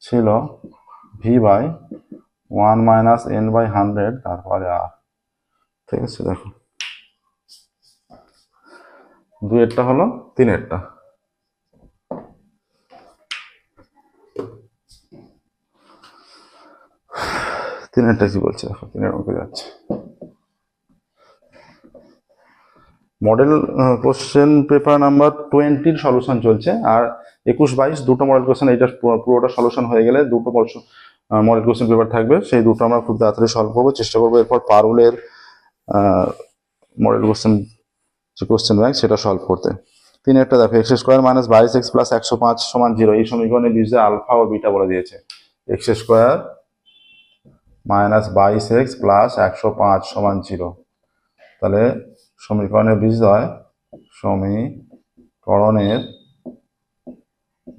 ছিল ভি বাই 1 মাইনাস n/100 তারপরে আর। ঠিক আছে, দেখো দুইয়েরটা হলো, তিনেরটা। তিনেরটা কি বলছে দেখো, তিনের অঙ্কে যাচ্ছে। Model question paper number 20 solution চলছে, আর 21-22 দুটো মডেল কোশ্চেন, এইটা পুরোটা সলিউশন হয়ে গেলে দুটো মডেল কোশ্চেন পেপার থাকবে, সেই দুটো আমরা খুব তাড়াতাড়ি সলভ করবো, চেষ্টা করবো। এরপর পারুলের মডেল কোশ্চেন যে কোশ্চেন ব্যাংক সেটা সলভ করতে। তিনেরটা দেখো, x² মাইনাস 22x প্লাস 105 সমান 0। এই সমীকরণে বীজে আলফা ও বিটা বলে দিয়েছে। x² মাইনাস 22x প্লাস 105 সমান 0। তাহলে সমীকরণের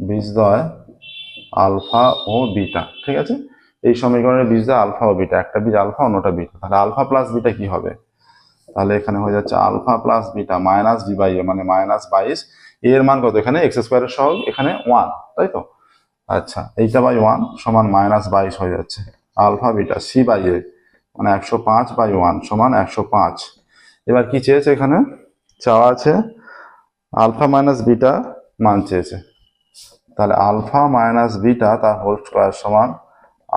বীজদ্বয় আলফা ও বিটা। ঠিক আছে, এই সমীকরণের বীজদ্বয় আলফা ও বিটা, একটা বীজ আলফা অন্যটা বিটা। তাহলে আলফা প্লাস বিটা কি হবে? তাহলে এখানে হয়ে যাচ্ছে alpha plus beta minus B by A, মানে মাইনাস 22। এর মান কত? এখানে x² এর সহগ, এখানে 1, তাই তো? আচ্ছা, এইটা বাই 1 সমান মাইনাস 22 হয়ে যাচ্ছে। Alpha beta C by A মানে 105 বাই 1 সমান 105। এবার কি চেয়েছে? এখানে চাওয়া আছে আলফা মাইনাস বিটা মান চেয়েছে। তাহলে আলফা মাইনাস বিটা তার হোল স্কোয়ার সমান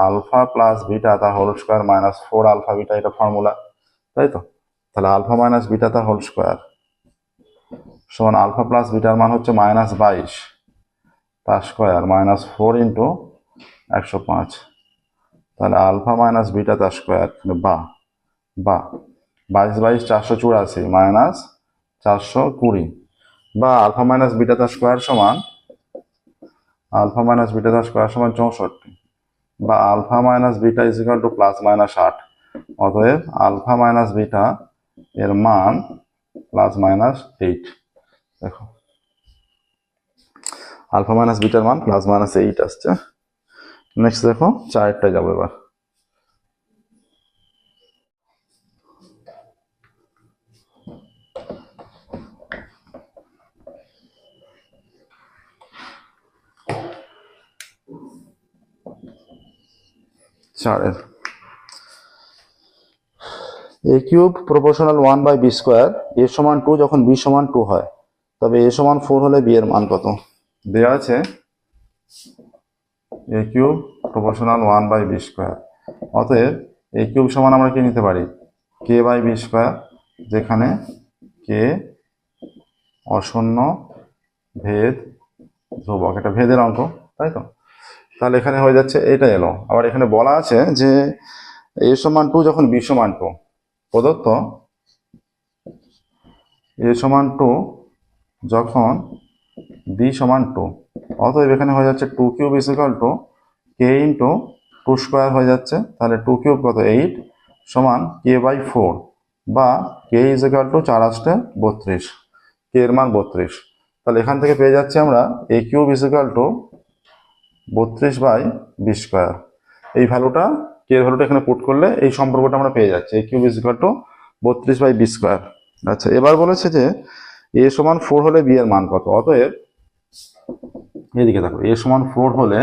আলফা প্লাস বিটা তার whole square minus 4 alpha beta, এটা ফর্মুলা, তাই তো? তাহলে আলফা মাইনাস বিটা তার হোল স্কোয়ার সমান আলফা প্লাস বিটার মান হচ্ছে মাইনাস 22 তার স্কোয়ার মাইনাস 4 ইন্টু 105। তাহলে আলফা মাইনাস বিটা তার স্কোয়ার, বা 22 484 মাইনাস 420, বা আলফা মাইনাস বিটা তার স্কোয়ার সমান 64, বা alpha minus beta is equal to plus minus 8। অতএব আলফা মাইনাস বিটা এর মান প্লাস মাইনাস 8। দেখো আলফা মাইনাস বিটার মান প্লাস মাইনাস 8 আসছে। নেক্সট দেখো 4টায় যাবো এবার। চারের এ কিউব প্রপোর্শনাল 1/b², এ সমান 2 যখন বি সমান 2 হয়, তবে এ সমান 4 হলে বি এর মান কত? দেওয়া আছে এ কিউব প্রপোর্শনাল 1/b², অতএব এ কিউব সমান আমরা কি নিতে পারি? k/b², যেখানে কে অশূন্য ভেদ ধ্রুবক, এটা ভেদের অঙ্ক, তাই তো? তাহলে এখানে হয়ে যাচ্ছে এটা এলো। আবার এখানে বলা আছে যে এ সমান 2 যখন বি সমান 2, প্রদত্ত এ সমান 2 যখন বি সমান 2, অতএব এখানে হয়ে যাচ্ছে 2 cube is equal two K into 2² হয়ে যাচ্ছে। তাহলে 2 কিউব কত? 8 সমান k/4, বা K is equal to 4 × 8 = 32, K এর মান 32। তাহলে এখান থেকে পেয়ে যাচ্ছি আমরা A cube is equal to 32/b²। এই ভ্যালুটা, কে এর ভ্যালুটা এখানে পুট করলে এই সম্পর্কটা আমরা পেয়ে যাচ্ছি, A cube is equal to 32/b²। আচ্ছা, এবার বলেছে যে এ সমান 4 হলে বি এর মান কত? অতএব এইদিকে দেখো, এ সমান 4 হলে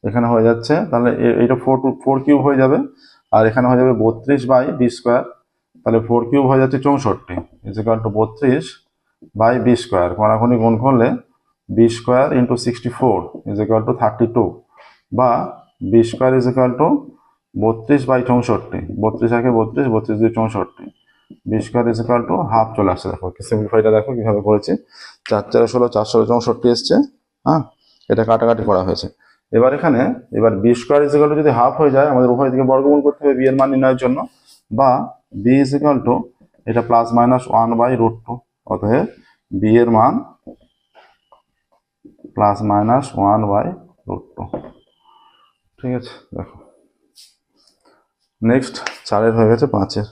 এখানে হয়ে যাচ্ছে, তাহলে এটা 4 কিউব হয়ে যাবে, আর এখানে হয়ে যাবে 32/b²। তাহলে 4 কিউব হয়ে যাচ্ছে 64 ইজ ইকুয়াল টু 32/b²। কোনাকুনি গুণ করলে b² × 64 ইজ ইকুয়াল টু 32, বা b² ইজ ইকুয়াল টু 32/64, 32 একে 32, 32 2 64, b² is equal to half চলে আসছে। দেখো সিম্পলিফাইটা দেখো কিভাবে করেছি, 4 4 16, 4 16 64 এসছে। হ্যাঁ, এটা কাটাকাটি করা হয়েছে। এবার এখানে b² ইজ ইকুয়াল টু যদি হাফ হয়ে যায়, আমাদের উভয় দিকে বর্গমূল করতে হবে বি এর মান নির্ণয়ের জন্য, বা b ইজ ইকুয়াল টু এটা প্লাস মাইনাস 1/√2। অতএব বি এর মান প্লাস মাইনাস 1/√2। ঠিক আছে, দেখো নেক্সট 4 হয়ে গেছে 5।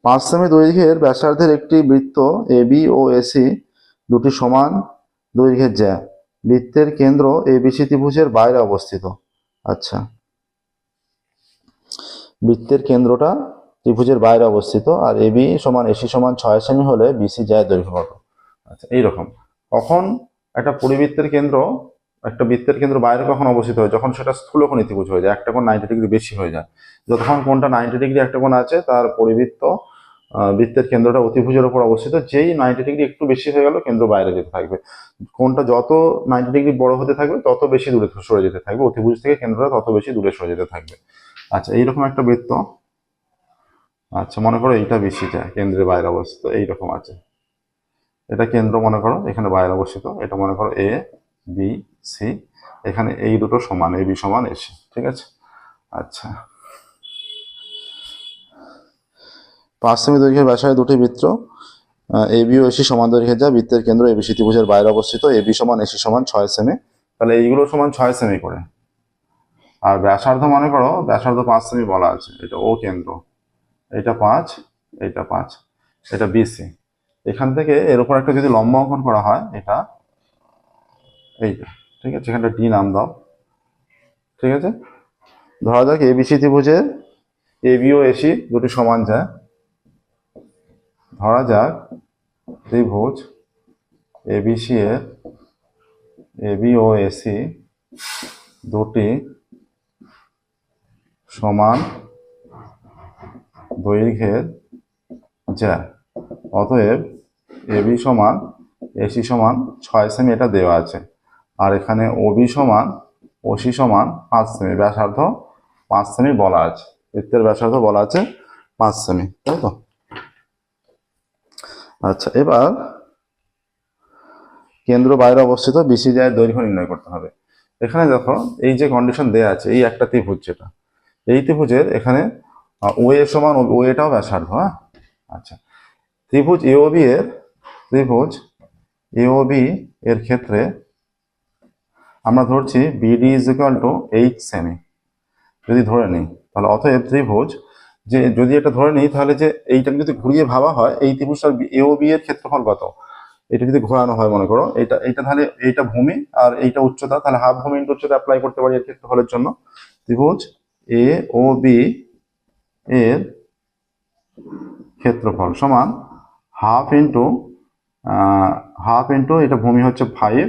পাঁচ সেমি দৈর্ঘ্যের ব্যাসার্ধের একটি বৃত্ত এবি ও এসি দুটি সমান দৈর্ঘ্যের জ্যা, বৃত্তের কেন্দ্র এবিসি ত্রিভুজের বাইরে অবস্থিত। আচ্ছা, বৃত্তের কেন্দ্রটা ত্রিভুজের বাইরে অবস্থিত, আর এবি সমান এসি সমান 6 সেমি হলে বিসি জ্যায়ের দৈর্ঘ্য কত? আচ্ছা, এইরকম কখন একটা পরিবৃত্তের কেন্দ্র, একটা বৃত্তের কেন্দ্র বাইরে কখন অবস্থিত হয়? যখন সেটা স্থূলকোণী ত্রিভুজ হয়ে যায়, একটা কোণ 90 ডিগ্রি বেশি হয়ে যায়। যতক্ষণ কোণটা 90 ডিগ্রি একটা কোণ আছে, তার পরিবৃত্ত বৃত্তের কেন্দ্রটা অতিভুজের উপর অবস্থিত। যেই 90 ডিগ্রি একটু বেশি হয়ে গেল, কেন্দ্র বাইরে যেতে থাকবে। কোণটা যত 90 ডিগ্রি বড় হতে থাকবে, তত বেশি দূরে সরে যেতে থাকবে, অতিভুজ থেকে কেন্দ্রটা তত বেশি দূরে সরে যেতে থাকবে। আচ্ছা, এইরকম একটা বৃত্ত, আচ্ছা মনে করো এইটা বেশি যায়, কেন্দ্রের বাইরে অবস্থিত, এইরকম আছে। এটা কেন্দ্র মনে করো, এখানে বাইরে অবস্থিত। এটা মনে করো এ বি সি, এখানে এই দুটো সমান, এ বি সমান এসি। ঠিক আছে, আচ্ছা 5 সেমি দৈর্ঘ্যের ব্যাসার্ধের দুটি বৃত্ত এবি ও এসি সমান দৈর্ঘ্যের, যা বৃত্তের কেন্দ্র এবিসি ত্রিভুজের বাইরে অবস্থিত। এবি সমান এসি সমান 6 সেমি। তাহলে এইগুলো সমান 6 সেমি করে। আর ব্যাসার্ধ মনে করো, ব্যাসার্ধ 5 সেমি বলা আছে, এটা ও কেন্দ্র, এটা 5, এটা 5, এটা বিসি। এখান থেকে এর উপর একটা যদি লম্ব অঙ্কন করা হয়, এটা এইটা, ঠিক আছে, এখানটা ডি নাম দাও। ঠিক আছে, ধরা যাক এবিসি ত্রিভুজের এবি ও এসি দুটি সমান যায়। ধরা যাক ত্রিভুজ এবিসি এর এবি ও এসি দুটি সমান দৈর্ঘ্যের যায়। অতএব এবি সমান এসি সমান 6 সেমি, এটা দেওয়া আছে। আর এখানে ওবি সমান ওসি সমান 5 সেমি, ব্যাসার্ধ 5 সেমি বলা আছে, বৃত্তের ব্যাসার্ধ বলা আছে 5 সেমি, তাই তো? আচ্ছা, এবার কেন্দ্র বাইরে অবস্থিত বিসি জ্যায়ের দৈর্ঘ্য নির্ণয় করতে হবে। এখানে দেখো, এই যে কন্ডিশন দেয়া আছে, এই একটা ত্রিভুজ যেটা, এই ত্রিভুজের এখানে ও এ সমান ও এটাও ব্যাসার্ধ। হ্যাঁ, আচ্ছা, ত্রিভুজ এওবি এর ক্ষেত্রে আমরা ধরছি BD is equal two 8 semi যদি ধরে নিই, তাহলে অতএব ত্রিভুজ যে যদি এটা ধরে নিই তাহলে যে এইটাকে যদি ঘুরিয়ে ভাবা হয় এই ত্রিভুজটার এওবি এর ক্ষেত্রফল কত, এটা যদি ঘোরানো হয় মনে করো এটা তাহলে এইটা ভূমি আর এইটা উচ্চতা, তাহলে হাফ ভূমি ইন্টু উচ্চতা অ্যাপ্লাই করতে পারি এর ক্ষেত্রফলের জন্য। ত্রিভুজ এ ও বি এর ক্ষেত্রফল সমান হাফ ইন্টু এটা ভূমি হচ্ছে 5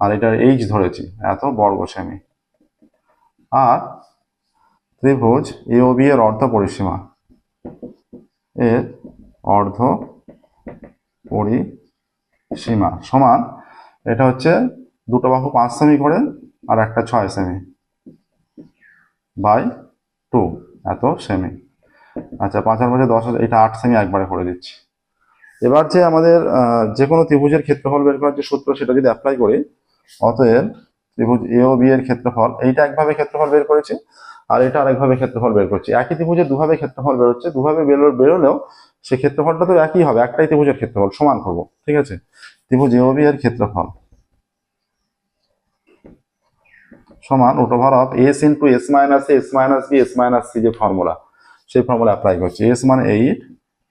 আর এটার এইচ ধরেছি এত বর্গ সেমি, আর ত্রিভুজ এ ও বি এর অর্ধ পরিসীমা সমান এটা হচ্ছে দুটো বাহু 5 সেমি করে আর একটা 6 সেমি বাই 2 এত সেমি। আচ্ছা, 5 আর 5 10, এটা 8 সেমি একবারে করে দিচ্ছি। এবার যে আমাদের যে কোনো ত্রিভুজের ক্ষেত্রফল বের করার যে সূত্র সেটা যদি অ্যাপ্লাই করি, অতএব ত্রিভুজ এ ও বি এর ক্ষেত্রফল, এইটা একভাবে ক্ষেত্রফল বের করেছি আর এটা আরেকভাবে ক্ষেত্রফল বের করছি। একই ত্রিভুজের দুভাবে ক্ষেত্রফল বেরোচ্ছে, দুভাবে বেরোলেও সে ক্ষেত্রফলটা তো একই হবে, একটাই ত্রিভুজের ক্ষেত্রফল সমান করবো। ঠিক আছে, ত্রিভুজ এ ও বি এর ক্ষেত্রফল সমান root over of S into S minus A S minus B S minus C, যে ফর্মুলা সেই ফর্মুলা অ্যাপ্লাই করছি। এস মানে 8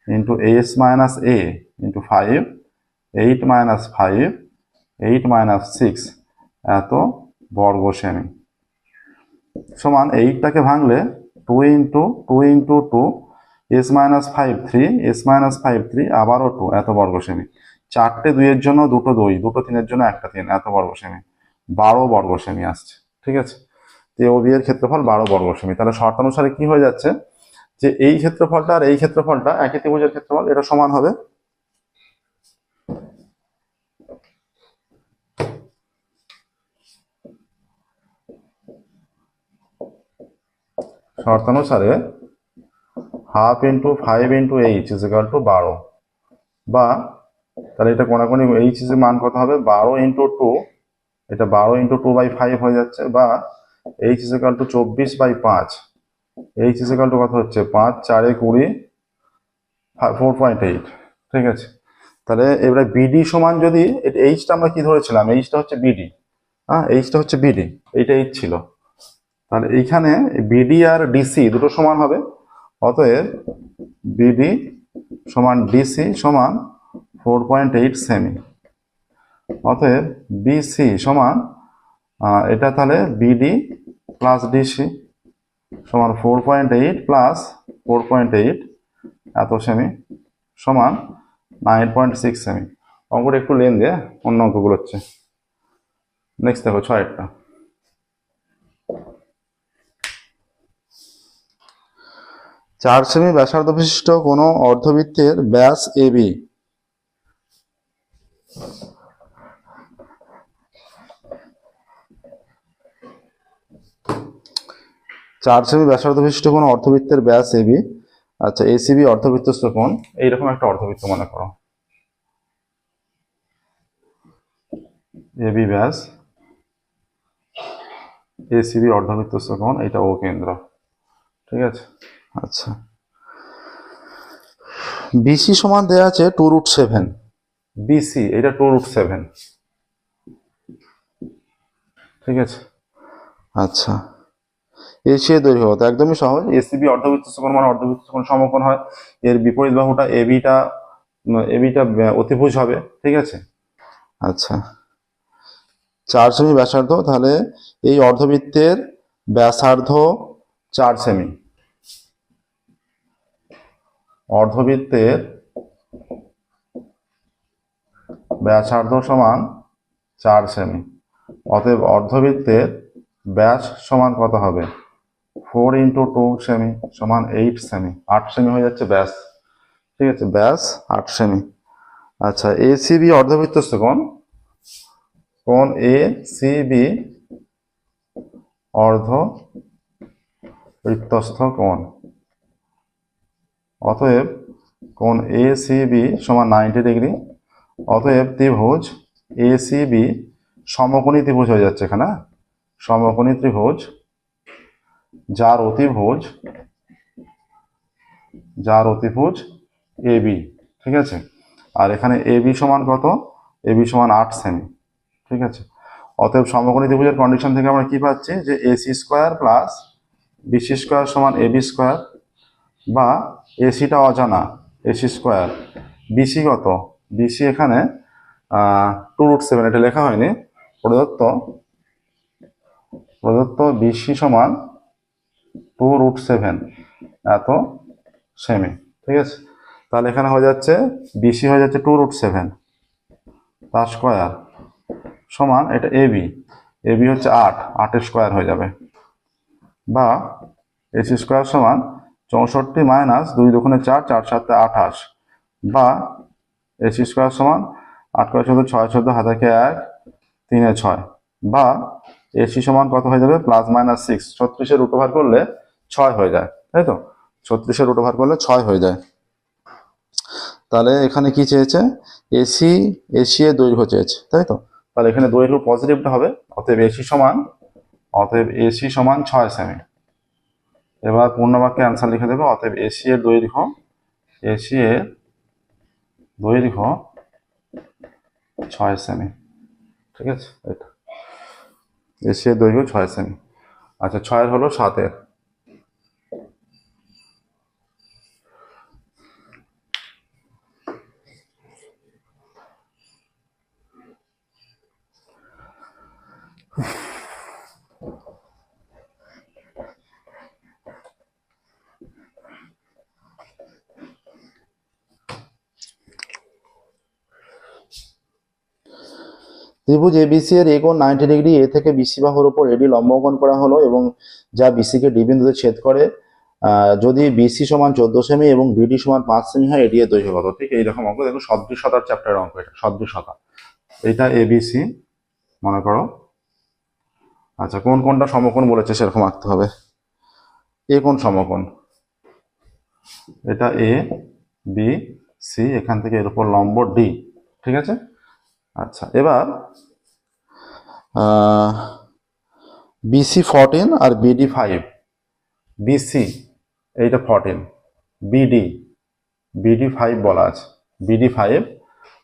ইন্টু S minus A into 5, 8 minus 5, 8 minus 6 এত বর্গ সেমি সমান 8টাকে ভাঙলে 2 into 2 S minus 5 3, S minus 5 3 আবারও 2 এত বর্গ সেমি। 4টে 2 এর জন্য 2টো 2, 2টো 3 এর জন্য 1টা 3 এত বর্গ সেমি, 12 বর্গ সেমি আসছে। ঠিক আছে, এ ও বি এর ক্ষেত্রফল 12 বর্গ সেমি। তাহলে শর্ত অনুসারে কি হয়ে যাচ্ছে যে এই ক্ষেত্রফলটা আর এই ক্ষেত্রফলটা একই ত্রিভুজের ক্ষেত্রফল, এটা সমান হবে শর্তানুসারে half into 5 into H is equal to 12, বা তাহলে এটা কোনাকুনি এইচ এর মান কত হবে 12 ইন্টু 2, এটা 12 ইন্টু 2/5 হয়ে যাচ্ছে, বা H is equal two 24/5, H is equal two কত হচ্ছে 5 4 20 4.8। ঠিক আছে, তাহলে এবারে বিডি সমান যদি এইচটা আমরা কি ধরেছিলাম, এইচটা হচ্ছে বিডি, হ্যাঁ এইচটা হচ্ছে বিডি, এইটা এইচ ছিল, তাহলে এইখানে বিডি আর ডিসি দুটো সমান হবে। অতএব বিডি সমান ডিসি সমান 4.8 সেমি। অতএব বিসি সমান এটা তাহলে বিডি প্লাস ডিসি সমান 4.8 প্লাস 4.8 এত সেমি সমান 9.6 সেমি। অঙ্কটা একটু লেন দিয়ে অন্য অঙ্কগুলো হচ্ছে। নেক্সট দেখো 6টা। 4 সেমি ব্যাসার্ধ বিশিষ্ট কোনো অর্ধবৃত্তের ব্যাস এবি 4 সেমি ব্যাসার্ধ বিশিষ্ট কোনো অর্ধবৃত্তের ব্যাস এবি, আচ্ছা এসিবি অর্ধবৃত্তস্থ কোণ, এইরকম একটা অর্ধবৃত্ত মনে করো, এবি ব্যাস, এসিবি অর্ধবৃত্তস্থ কোণ, এটা ও কেন্দ্র। ঠিক আছে, আচ্ছা বিসি সমান দেওয়া আছে 2√7, বিসি এটা 2√7। ঠিক আছে, আচ্ছা এসি এর দৈর্ঘ্য কত, একদমই সহজ, এসিবি অর্ধবৃত্তস্থ কোণ মানে অর্ধবৃত্তস্থ কোণ সমকোণ হয়, এর বিপরীত বাহুটা এবিটা অতিভুজ হবে। ঠিক আছে, আচ্ছা 4 সেমি ব্যাসার্ধ, তাহলে এই অর্ধবৃত্তের ব্যাসার্ধ 4 সেমি, অর্ধবৃত্তের ব্যাসার্ধ সমান 4 সেমি। অতএব অর্ধবৃত্তের ব্যাস সমান কত হবে 4 ইন্টু 2 সেমি সমান 8 সেমি, 8 সেমি হয়ে যাচ্ছে ব্যাস। ঠিক আছে, ব্যাস 8 সেমি। আচ্ছা এসিবি অর্ধবৃত্তস্থ কোণ, কোণ এসিবি অর্ধবৃত্তস্থ কোণ, অতএব কোণ এসিবি সমান 90 ডিগ্রি। অতএব ত্রিভুজ এসিবি সমকোণী ত্রিভুজ হয়ে যাচ্ছে এখানে, সমকোণী ত্রিভুজ যার অতিভুজ AB, ঠিক আছে। আর এখানে AB সমান কত? AB সমান 8 সেমি, ঠিক আছে। অতএব সমকোণী ত্রিভুজের কন্ডিশন থেকে আমরা কি পাচ্ছি, যে AC square plus BC square সমান AB স্কোয়ার, বা এসিটা অজানা, AC স্কোয়ার, BC কত? BC এখানে 2√7, এটা লেখা হয়নি, প্রদত্ত BC সমান 2√7 এত সেমি, ঠিক আছে। তাহলে এখানে হয়ে যাচ্ছে BC হয়ে যাচ্ছে 2√7 তার স্কোয়ার সমান এটা AB হচ্ছে 8 স্কোয়ার হয়ে যাবে, বা AC স্কোয়ার সমান 64 মাইনাস 2 দুগুণে 4, 4 7 28, বা AC স্কোয়ার সমান 8 করে 14, 6 14, হাতে 1, 3 6, বা AC সমান কত হয়ে যাবে? প্লাস মাইনাস 6, 36 রুট ওভার করলে 6 হয়ে যায়, তাই তো? 36 রুট ওভার করলে 6 হয়ে যায়। তাহলে এখানে কি চেয়েছে? AC এর দৈর্ঘ্য চেয়েছে, তাই তো? তাহলে এখানে দৈর্ঘ্য পজিটিভটা হবে, অতএব AC সমান 6 সেমি। এবার পূর্ণ বাক্যে অ্যান্সার লিখে দেবে, অতএব AC এর দৈর্ঘ্য 6 সেমি, ঠিক আছে। এটা AC এর দৈর্ঘ্য 6 সেমি। আচ্ছা, 6 হলো 7। ত্রিভুজ ABC এর এ কোণ 90 ডিগ্রি, এ থেকে BC বাহুর উপর AD লম্ব অঙ্কন করা হলো, এবং যা BC কে D বিন্দুতে ছেদ করে। যদি BC সমান 14 সেমি এবং BD সমান 5 সেমি হয়, AD এর দৈর্ঘ্য কত? ঠিক এইরকম অঙ্ক, দেখো সদৃশতার চ্যাপ্টারের অঙ্ক, এটা সদৃশতা। এটা ABC মনে করো। আচ্ছা, কোনটা সমকোণ বলেছে সেরকম আঁকতে হবে। এ কোণ সমকোণ, এটা ABC, এখান থেকে এর উপর লম্ব D, ঠিক আছে। আচ্ছা, এবার BC 14 আর BD 5। BC এইটা 14, BD 5 বলা আছে, BD 5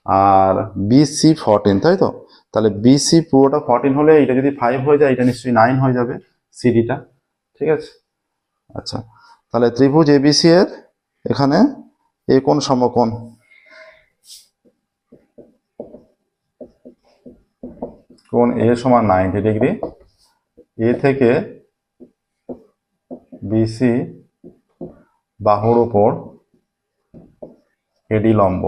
আর BC 14, তাই তো? তাহলে BC পুরোটা 14 হলে এটা যদি 5 হয়ে যায়, এটা নিশ্চয়ই 9 হয়ে যাবে CDটা, ঠিক আছে। আচ্ছা, তাহলে ত্রিভুজ ABC এর এখানে এ কোণ সমকোণ, কোণ A সমান 90 ডিগ্রি, এ থেকে BC বাহুর উপর AD লম্ব,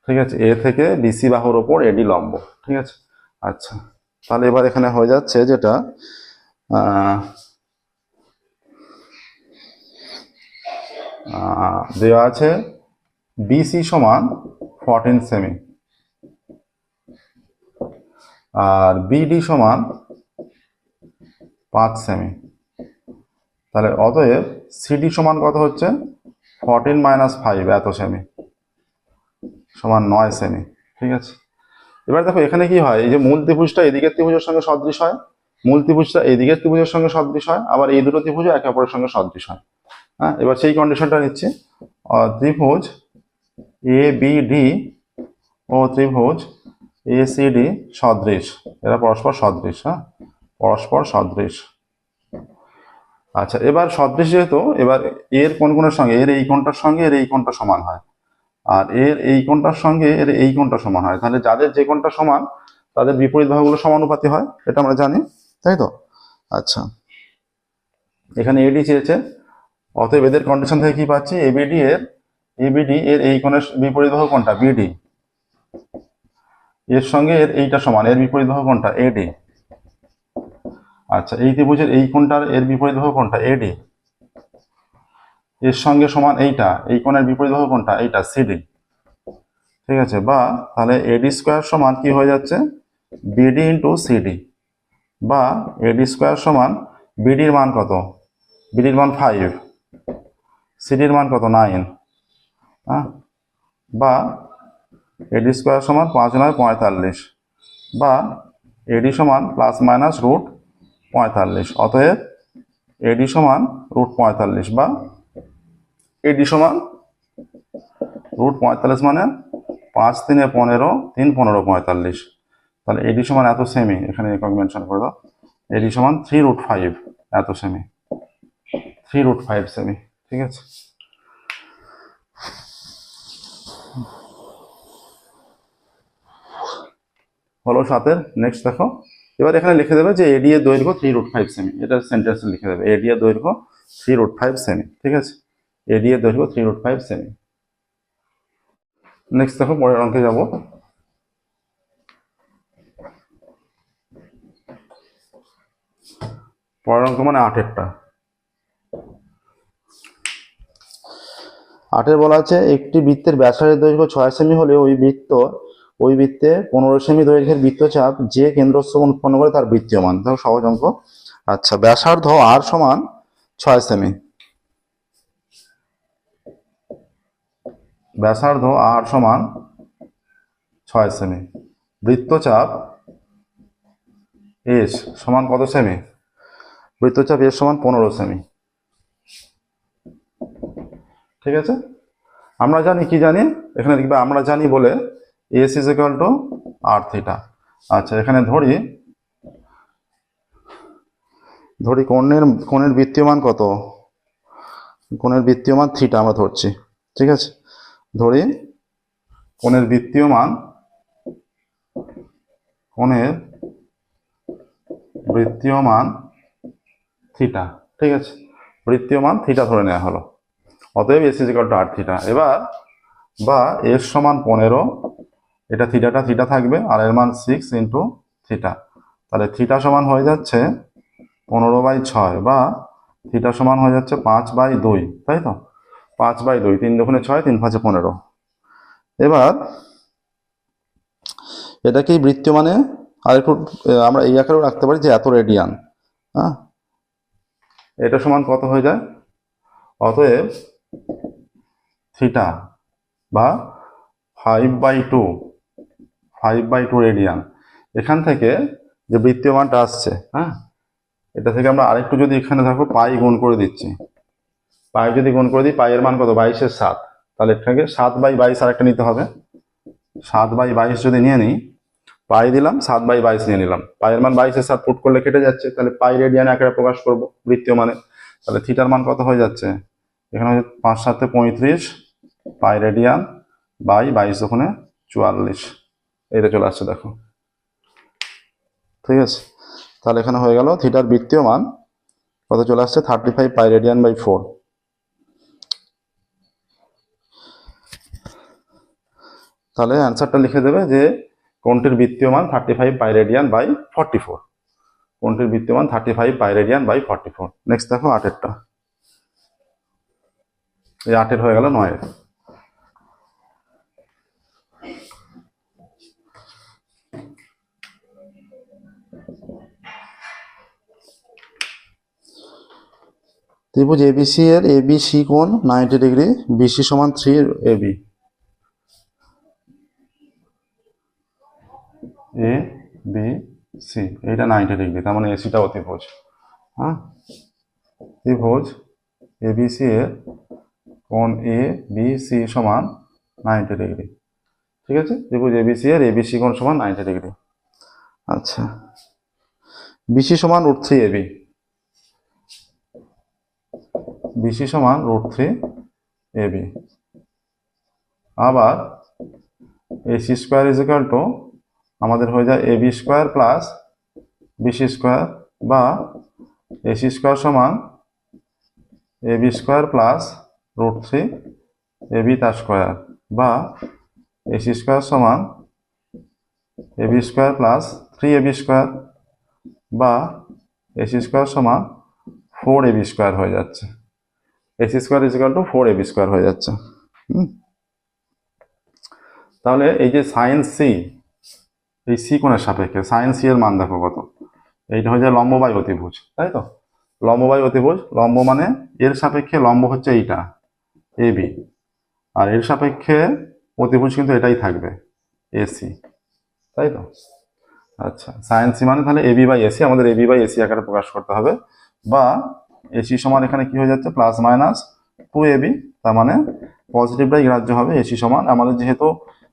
ঠিক আছে। এ থেকে BC বাহুর উপর AD লম্ব, ঠিক আছে। আচ্ছা, তাহলে এবার এখানে হয়ে যাচ্ছে যেটা দেওয়া আছে BC সমান 14 সেমি আর BD সমান 5 সেমি। তাহলে অতএব CD সমান কত হচ্ছে? 14 মাইনাস 5 এত সেমি সমান 9 সেমি, ঠিক আছে। এবার দেখো এখানে কি হয়, এই যে মূল ত্রিভুজটা এদিকের ত্রিভুজের সঙ্গে সদৃশ হয়, মূল ত্রিভুজটা এদিকের ত্রিভুজের সঙ্গে সদৃশ হয়, আবার এই দুটো ত্রিভুজ একে অপরের সঙ্গে সদৃশ হয়। হ্যাঁ, এবার সেই কন্ডিশনটা নিচ্ছি। ত্রিভুজ ABD ও ত্রিভুজ ACD সদৃশ, এরা পরস্পর সদৃশ। হ্যাঁ, পরস্পর সদৃশ। আচ্ছা, এবার সদৃশ যেহেতু, এবার এর কোন কোণের সঙ্গে, এর এই কোণটার সঙ্গে এর এই কোণটা সমান হয়, আর এর এই কোণটার সঙ্গে এর এই কোণটা সমান হয়। তাহলে যাদের যে কোণটা সমান তাদের বিপরীত বাহুগুলো সমানুপাতি হয়, এটা আমরা জানি, তাই তো? আচ্ছা, এখানে AD চেয়েছে, অতএব এদের কন্ডিশন থেকে কি পাচ্ছি? ABD এর এই কোণের বিপরীত বাহু কোনটা? BD, এর সঙ্গে এর এইটা সমান, এর বিপরীত বাহু কোনটা? AD। আচ্ছা, এই ত্রিভুজের এই কোণটার এর বিপরীত বাহু কোনটা? AD, এর সঙ্গে সমান এইটা, এই কোণের বিপরীত বাহু কোনটা? এইটা CD, ঠিক আছে। বা তাহলে AD স্কোয়ার সমান কি হয়ে যাচ্ছে? BD ইন্টু CD, বা AD স্কোয়ার সমান BD এর মান কত? BD এর মান 5, CD এর মান কত? 9, হ্যাঁ, বা AD স্কোয়ার সমান 5 9 45, বা AD সমান প্লাস মাইনাস √5 45। অতএব এডি সমান √45 বা এডি সমান √45 মানে 5 3 15, 3 15 45। তাহলে এডি সমান এত সেমি, এখানে একক মেনশন করে দাও। এডি সমান 3√5 এত সেমি, 3√5 সেমি। ঠিক আছে, হলো 7-এর। নেক্সট দেখো, এবার এখানে লিখে দেবে যে এডি এর দৈর্ঘ্য 3√5 সেমি। এটা সেন্টেন্সে লিখে দেবে এডি এর দৈর্ঘ্য 3√5 সেমি। ঠিক আছে, এডি এর দৈর্ঘ্য 3√5 সেমি। নেক্সট দেখো, পরের অঙ্কে যাব। পরের অঙ্ক মানে 8-এরটা। 8-এর বলা আছে একটি বৃত্তের ব্যাসার্ধের দৈর্ঘ্য 6 সেমি হলে ওই বৃত্তে 15 সেমি দৈর্ঘ্যের বৃত্তচাপ যে কেন্দ্রস্থল উৎপন্ন করে তার বৃত্তীয় মান। দেখো সহজ অঙ্ক। আচ্ছা, ব্যাসার্ধ আর সমান 6 সেমি, ব্যাসার্ধ আর সমান 6 সেমি, বৃত্তচাপ এস সমান কত সেমি? বৃত্তচাপ এস সমান 15 সেমি। ঠিক আছে, আমরা জানি, কি জানি, এখানে লিখবে আমরা জানি বলে S is equal to R theta. আচ্ছা, এখানে ধরি কোণের বৃত্তীয় মান কত? কোণের বৃত্তীয় মান থিটা আমরা ধরছি। ঠিক আছে, ধরি কোণের বৃত্তীয় মান থিটা। ঠিক আছে, বৃত্তীয় মান থিটা ধরে নেওয়া হলো। অতএব S is equal to R theta. এবার বা এস সমান 15, এটা থিটা থাকবে, আর এর মান 6 ইন্টু থিটা। তাহলে থিটা সমান হয়ে যাচ্ছে 15/6 বা থিটা সমান হয়ে যাচ্ছে 5/2। তাই তো, 5/2, 3 দুগুণে 6, 3 5 15। এবার এটাকেই বৃত্তীয় মানে আর একটু আমরা এই আকারেও রাখতে পারি যে এত রেডিয়ান। হ্যাঁ, এটা সমান কত হয়ে যায়? অতএব থিটা বা 5/2 রেডিয়ান। এখান থেকে যে বৃত্তীয় মানটা আসছে, হ্যাঁ, এটা থেকে আমরা আরেকটু যদি এখানে দেখো পাই গুণ করে দিচ্ছি, পাই যদি গুণ করে দিই, পাইয়ের মান কত? 22-এর 7। তাহলে এটাকে 7/22 আরেকটা নিতে হবে। 7/22 যদি নিয়ে নিই, পাই দিলাম, 7/22 নিয়ে নিলাম, পাইয়ের মান 22-এর 7 পুট করলে কেটে যাচ্ছে। তাহলে পাই রেডিয়ান আকারে প্রকাশ করব বৃত্তীয় মানে। তাহলে থিটার মান কত হয়ে যাচ্ছে? এখানে 5 7 35 পাই রেডিয়ান বাই 22 ওখানে 44, এইটা চলে আসছে দেখো। ঠিক আছে, তাহলে এখানে হয়ে গেল থিটার বৃত্তীয় মান কত চলে আসছে? 35 পাই রেডিয়ান বাই 4। তাহলে অ্যান্সারটা লিখে দেবে যে কোণটির বৃত্তীয় মান 35 পাই রেডিয়ান বাই 44। কোণটির বৃত্তীয় মান 35 পাই রেডিয়ান বাই 44। নেক্সট দেখো 8-এরটা। এই 8-এর হয়ে গেল 9-এর। ত্রিভুজ এবিসি এর এবিসি কোণ 90 ডিগ্রি, বিসি সমান 3 এ বি সি, এইটা 90 ডিগ্রি, তার মানে এসিটা অতিভুজ। হ্যাঁ, ত্রিভুজ এবিসি এর কোণ এ বি সি সমান 90 ডিগ্রি। ঠিক আছে, ত্রিভুজ এবিসি এর এবিসি কোণ সমান 90 ডিগ্রি। আচ্ছা, বিসি সমান √3 এবি, বিসি সমান √3 এবি। আবার AC square is equal to আমাদের হয়ে যায় AB square plus BC square, বা এসি স্কোয়ার সমান এবি স্কোয়ার প্লাস √3 এবি তার স্কোয়ার, বা এসি স্কোয়ার সমান AB square plus 3ab square, বা এসি স্কোয়ার সমান 4ab স্কোয়ার হয়ে যাচ্ছে। AC square is equal to 4ab square হয়ে যাচ্ছে। তাহলে এই যে সাইন সি, এই সি কোণের সাপেক্ষে সাইন সি এর মান দেখো কত? এইটা হয়ে যায় লম্ব বাই অতিভুজ, তাই তো, লম্ব বাই অতিভুজ। লম্ব মানে এর সাপেক্ষে লম্ব হচ্ছে এইটা এবি, আর এর সাপেক্ষে অতিভুজ কিন্তু এটাই থাকবে এসি, তাই তো। আচ্ছা, সাইন সি মানে তাহলে এবি বাই এসি, আমাদের এবি বাই এসি আকারে প্রকাশ করতে হবে, বা এসি সমান এখানে কি হয়ে যাচ্ছে প্লাস মাইনাস 2ab, তার মানে পজিটিভটাই গ্রাহ্য হবে। এসি সমান আমাদের যেহেতু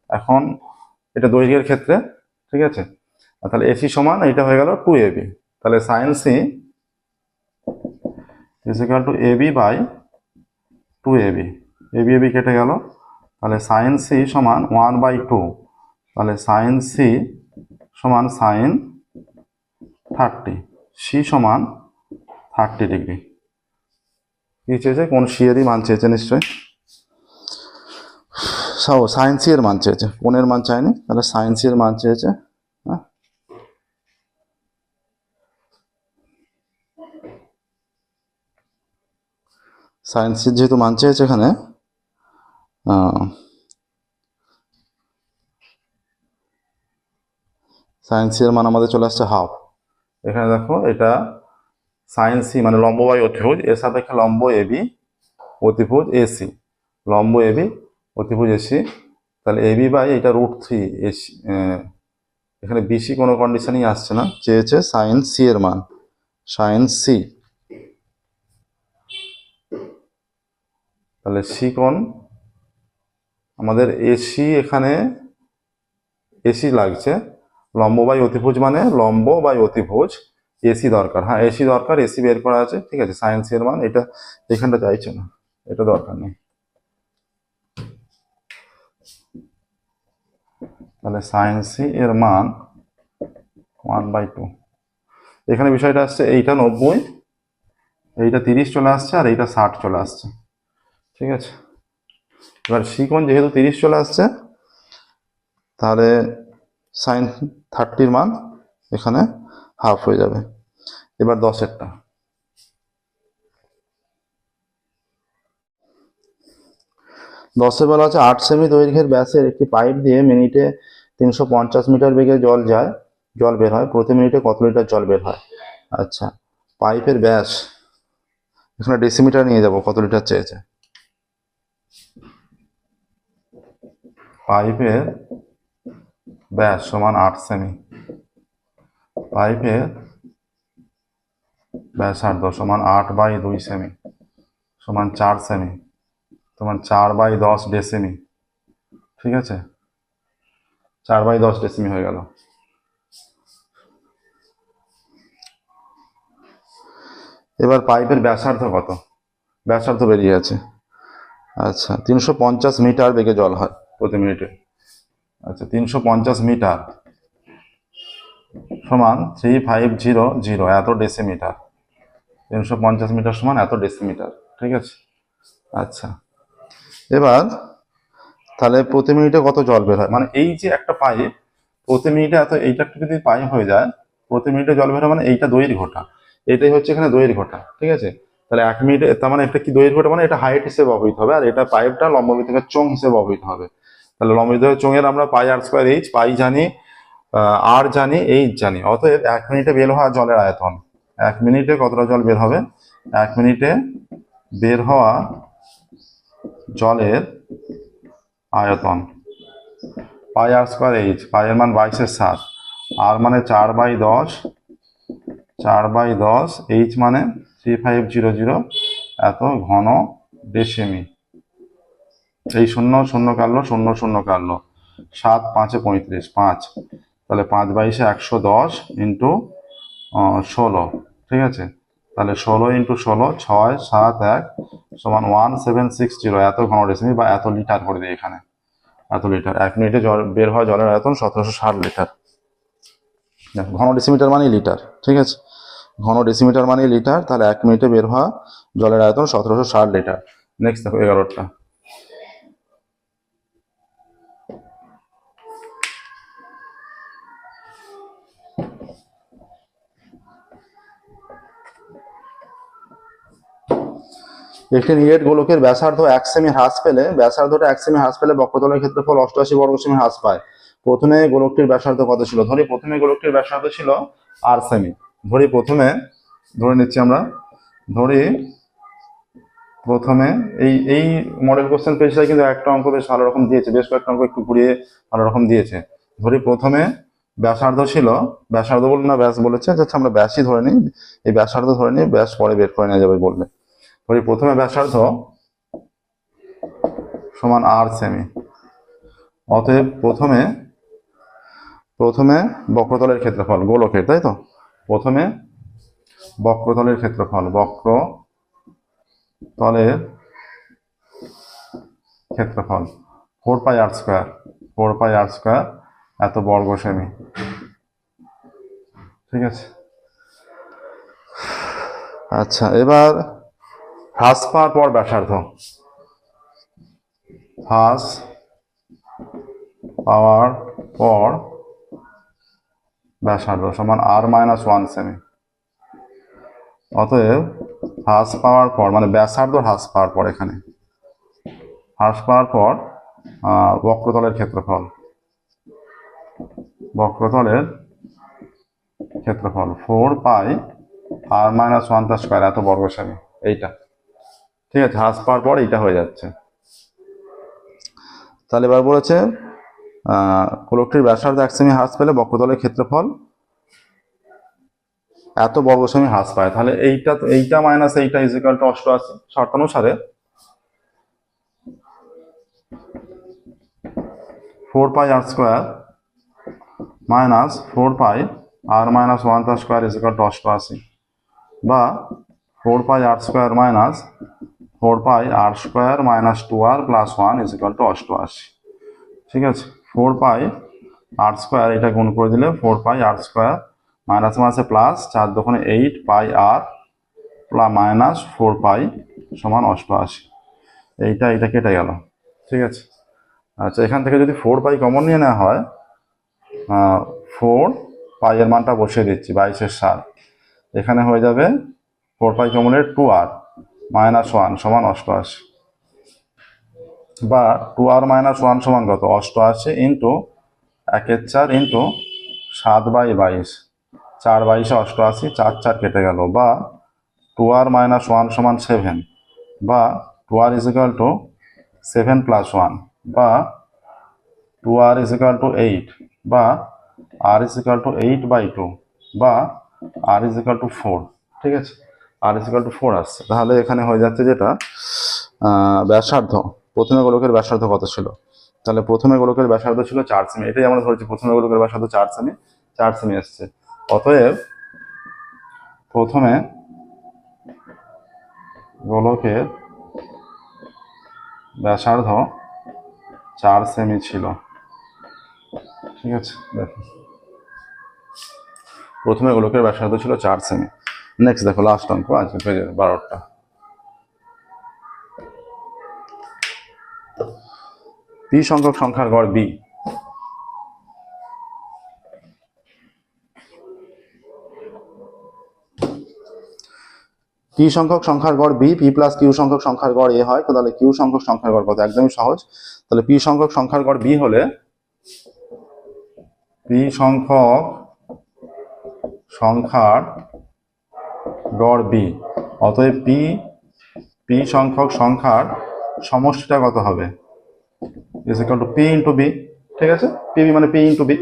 এখন এটা দৈর্ঘ্যের ক্ষেত্রে, ঠিক আছে, আর তাহলে এসি সমান এটা হয়ে গেল 2ab, তাহলে sine C is equal to AB by 2ab, AB AB কেটে গেল, তাহলে সাইন সি সমান 1/2, তাহলে সাইন সি সমান সাইন 30, সি সমান 30 ডিগ্রি। কি চেয়েছে, কোন সি এরই মান চেয়েছে নিশ্চয়ই, সাইন সি এর মান চেয়েছে, কোনের মান চায়নি, তাহলে সাইন সি এর মান চেয়েছে। হ্যাঁ, সাইন সি যেহেতু মান চেয়েছে এখানে, সাইন সি এর মান আমাদের চলে আসছে হাফ। এখানে দেখো এটা সাইন সি মানে লম্ব বাই অতিভুজ, এর সাপেক্ষে লম্ব এবি, অতিভুজ এসি, লম্ব এবি, অতিভুজ এসি, তাহলে এবি বাই এটা √3 এসি, এখানে বিসি কোনো কন্ডিশনই আসছে না, চেয়েছে সাইন সি এর মান, সাইন সি, তাহলে সি কোণ আমাদের এসি, এখানে এসি লাগছে, লম্ব বাই অতিভুজ মানে লম্ব বাই অতিভুজ, এসি দরকার, হ্যাঁ এসি দরকার, এসি বের করা আছে, ঠিক আছে, সাইন সি এর মান এটা এখানটা চাইছে না, এটা দরকার নেই, তাহলে সাইন সি এর মান 1/2, এখানে বিষয়টা আসছে এইটা 90, এইটা 30 চলে আসছে, আর এইটা 60 চলে আসছে, ঠিক আছে। এবার সি কোণ যেহেতু 30 চলে আসছে, তাহলে সাইন 30 মান এখানে হাফ হয়ে যাবে। এবার 10-এরটা, বলা আছে 8 সেমি দৈর্ঘ্যের ব্যাসের একটি পাইপ দিয়ে মিনিটে 350 মিটার বেগে জল বের হয়, প্রতি মিনিটে কত লিটার জল বের হয়? আচ্ছা, পাইপের ব্যাস এখানে ডেসিমিটার নিয়ে যাব, কত লিটার চেয়েছে, পাইপের ব্যাস সমান 8 সেমি, পাইপের ব্যাসার্ধ সমান 8/2 সেমি সমান 4 সেমি, সমান 4/10 ডেসিমি, ঠিক আছে, 4/10 ডেসিমি হয়ে গেল। এবার পাইপের ব্যাসার্ধ কত, ব্যাসার্ধ বেরিয়ে আছে, আচ্ছা 350 মিটার বেগে জল হয় প্রতি মিনিটে, আচ্ছা 350 মিটার সমান 3500 এত ডেসিমিটার, 350 মিটার সমান এত ডেসিমিটার, ঠিক আছে। আচ্ছা, এবার তাহলে প্রতি মিনিটে কত জল বের হয়, মানে এই যে একটা পাইপ প্রতি মিনিটে এত, এইটা একটা যদি পাইপ হয়ে যায় প্রতি মিনিটে জল বের হয়, মানে এইটা দৈর্ঘ্যটা, এটাই হচ্ছে এখানে দৈর্ঘ্যটা, ঠিক আছে। তাহলে 1 মিনিটে, তার মানে এটা কি দৈর্ঘ্যটা, মানে এটা হাইট হিসেবে ব্যবহৃত হবে, আর এটা পাইপটা লম্ববৃত্তাকার চোঙ হিসেবে ব্যবহৃত হবে। তাহলে লম্ববৃত্তাকার চোঙের আমরা পাই r² h, পাই জানি, আর জানি, এইচ জানি, অতএব 1 মিনিটে বের হওয়া জলের আয়তন, 1 মিনিটে কতটা জল বের হবে, 1 মিনিটে বের হওয়া জলের আয়তন পাই r² h, পাই এর মান 22/7, আর মানে 4/10, 4/10, এইচ মানে 3500 এত ঘন ডেসিমি, এই 0 0 কাটলো, 0 0 কাটলো, 7 5 35, 5, তাহলে 5/22 110 ইন্টু 16, ঠিক আছে, তাহলে 16 ইন্টু 16 6 7 1 সমান 1760 এত ঘন ডেসিমি, বা এত লিটার করে দিই এখানে, এত লিটার। 1 মিনিটে জল বের হওয়া জলের আয়তন 1760 লিটার, ঘন ডেসিমিটার মানে লিটার, ঠিক আছে, ঘন ডেসিমিটার মানে লিটার, তাহলে 1 মিনিটে বের হওয়া জলের আয়তন 1760 লিটার। নেক্সট দেখো 11টা, একটি নিরেট গোলকের ব্যাসার্ধ 1 সেমি হ্রাস পেলে, ব্যাসার্ধটা 1 সেমি হ্রাস পেলে বক্রতলের ক্ষেত্রফল 88 বর্গ সেমি হ্রাস পায়। প্রথমে গোলকটির ব্যাসার্ধ কত ছিল, ধরি প্রথমে গোলকটির ব্যাসার্ধ ছিল r সেমি, ধরি প্রথমে, ধরে নিচ্ছি আমরা, ধরি প্রথমে এই মডেল কোশ্চেন পেজটা কিন্তু একটা অঙ্ক বেশ ভালো রকম দিয়েছে, বেশ কয়েকটা অঙ্ক একটু ঘুরিয়ে ভালো রকম দিয়েছে। ধরি প্রথমে ব্যাসার্ধ ছিল, ব্যাসার্ধ বলুন না ব্যাস বলেছে, আচ্ছা আমরা ব্যাসই ধরে নিই, এই ব্যাসার্ধ ধরে নিই, ব্যাস পরে বের করে নেওয়া যাবে বললে। ধরি প্রথমে ব্যাসার্ধ সমান আর সেমি, অতএব প্রথমে বক্রতলের ক্ষেত্রফল, গোলকের, তাই তো, প্রথমে বক্রতলের ক্ষেত্রফল, বক্রতলের ক্ষেত্রফল 4πr², এত বর্গ সেমি। ঠিক আছে, আচ্ছা এবার হ্রাস পাওয়ার পর ব্যাসার্ধ, হ্রাস পাওয়ার পর ব্যাসার্ধ সমান r-1 সেমি। অতএব হ্রাস পাওয়ার পর মানে ব্যাসার্ধ হ্রাস পাওয়ার পর, এখানে হ্রাস পাওয়ার পর বক্রতলের ক্ষেত্রফল, 4πr-1² এত বর্গ সেমি, এইটা। ঠিক আছে, হ্রাস পাওয়ার পর এইটা হয়ে যাচ্ছে। তাহলে এবার বলেছে গোলকটির ব্যাসার্ধ 1 সেমি হ্রাস পেলে বক্রতলের ক্ষেত্রফল এত বর্গ সেমি হ্রাস পায়। তাহলে এইটা মাইনাস এইটা ইজিক্যাল টু 88, শর্তানুসারে 4πr² minus 4πr-1² equal to 88, বা 4πr² minus 4πr² minus 2r plus 1 equal to 88। ঠিক আছে, 4πr² এটা গুণ করে দিলে 4πr² মাইনাস মাসে প্লাস 4 দোকানে 8 পাই আর প্লাস মাইনাস 4π সমান 88, এটা কেটে গেল। ঠিক আছে, আচ্ছা এখান থেকে যদি 4π কমন নিয়ে নেওয়া হয়, 4π এর মানটা বসিয়ে দিচ্ছি 22/7, এখানে হয়ে যাবে 4π কমনের 2r মাইনাস 1 সমান 88, বা 2r মাইনাস 1 সমান কত, 88 ইন্টু 1/4 ইন্টু 7/22, 4/22 88, 4 কেটে গেল, বা 2r মাইনাস 1 সমান 7, বা 2r ইজিক্যাল টু 7 প্লাস 1, বা 2r ইজিক্যাল টু 8, বা r ইজিক্যাল টু 8/2, বা r ইজিক্যাল টু 4। ঠিক আছে, r ইজিক্যাল টু 4 আসছে। তাহলে এখানে হয়ে যাচ্ছে যেটা ব্যাসার্ধ, প্রথমে গোলকের ব্যাসার্ধ কত ছিল, তাহলে প্রথমে গোলকের ব্যাসার্ধ ছিল 4 সেমি, এটাই আমরা ধরেছি প্রথমে গোলকের ব্যাসার্ধ 4 সেমি এসছে। অতএব প্রথমে গোলকের ব্যাসার্ধ 4 সেমি ছিল। ঠিক আছে, দেখো প্রথমে গোলকের ব্যাসার্ধ ছিল 4 সেমি। নেক্সট দেখো লাস্ট অঙ্ক আছে পেজের 12টা। পি সংখ্যক সংখ্যার গড় বি, পি সংখ্যক সংখ্যার গড় বি, পি প্লাস কিউ সংখ্যক সংখ্যার গড় এ হয়, তাহলে কিউ সংখ্যক সংখ্যার গড় কত, একদমই সহজ। তাহলে পি সংখ্যক সংখ্যার গড় বি হলে পি সংখ্যক সংখ্যার গড় বি, অতএব পি সংখ্যক সংখ্যার সমষ্টিটা কত হবে, is equal to P into B. ঠিক আছে, পি মানে পি ইন্টু বি।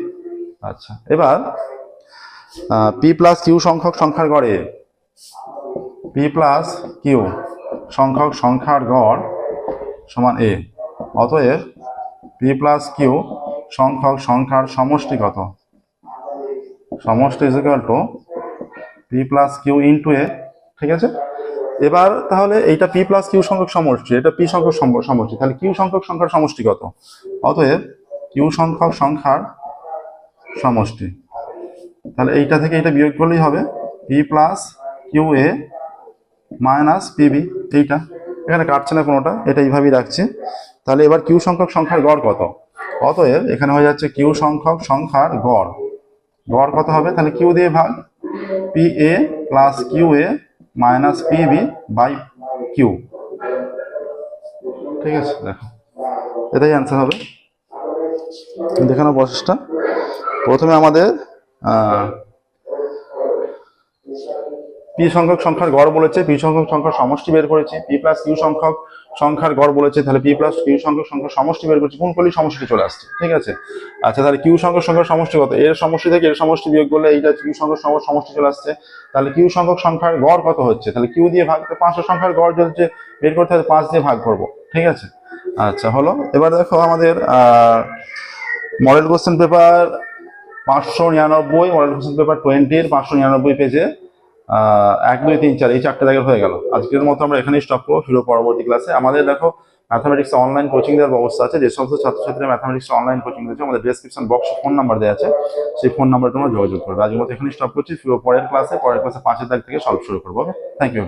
আচ্ছা এবার পি প্লাস কিউ সংখ্যক সংখ্যার গড় এ, পি প্লাস কিউ সংখ্যক সংখ্যার গড় সমান এ, অতএব পি প্লাস কিউ সংখ্যক সংখ্যার সমষ্টি কত, সমষ্টি is equal to P plus Q into A. ঠিক আছে, এবার তাহলে এইটা পি প্লাস কিউ সংখ্যক সমষ্টি, এটা পি সংখ্যক সমষ্টি, তাহলে কিউ সংখ্যক সংখ্যার সমষ্টি কত, অতএব কিউ সংখ্যক সংখ্যার সমষ্টি, তাহলে এইটা থেকে এটা বিয়োগ করলেই হবে P plus Q A minus PB. এইটা এখানে কাটছে না কোনোটা, এটা এইভাবেই রাখছি। তাহলে এবার কিউ সংখ্যক সংখ্যার গড় কত, অতএব এখানে হয়ে যাচ্ছে কিউ সংখ্যক সংখ্যার গড় কত হবে, তাহলে কিউ দিয়ে ভাগ, P A plus Q A minus PB by Q. ঠিক আছে, দেখো এটাই অ্যান্সার হবে। দেখে নাও প্রসেসটা। প্রথমে আমাদের P পি সংখ্যক সংখ্যার গড় বলেছে, পি সংখ্যক সংখ্যার সমষ্টি বের করেছি, পি প্লাস কিউ সংখ্যক সংখ্যার গড় বলেছে, তাহলে পি প্লাস কিউ সংখ্যক সংখ্যার সমষ্টি বের করছি, গুণ করলেই সমষ্টি চলে আসছে, ঠিক আছে। আচ্ছা, তাহলে কিউ সংখ্যক সংখ্যার সমষ্টি কত, এর সমষ্টি থেকে এর সমষ্টি বিয়োগ করলে এইটা কিউ সংখ্যক সমষ্টি চলে আসছে। তাহলে কিউ সংখ্যক সংখ্যার গড় কত হচ্ছে, তাহলে কিউ দিয়ে ভাগ, 500 সংখ্যার গড় যদি বের করতে হয় 5 দিয়ে ভাগ করবো, ঠিক আছে। আচ্ছা হলো। এবার দেখো আমাদের model question paper 599, model question paper 20 599 পেজে 1 2 3 4 এই 4টে জায়গায় হয়ে গেল। আজকের মতো আমরা এখানেই স্টপ করবো, ফিরবো পরবর্তী ক্লাসে। আমাদের দেখো ম্যাথামেটিক্স অনলাইন কোচিং দেওয়ার ব্যবস্থা আছে, যে সমস্ত ছাত্রছাত্রীরা ম্যাথামেটিক্স অনলাইন কোচিং দিচ্ছে, আমাদের ডেসক্রিপশন বক্সে ফোন নাম্বার দেওয়া আছে, সেই ফোন নাম্বারে তোমরা যোগাযোগ করবে। আজকের মতো এখানেই স্টপ করছি, ফিরবো পরের ক্লাসে 5-এর দাগ থেকে সলভ শুরু করবো। ওকে, থ্যাংক ইউ।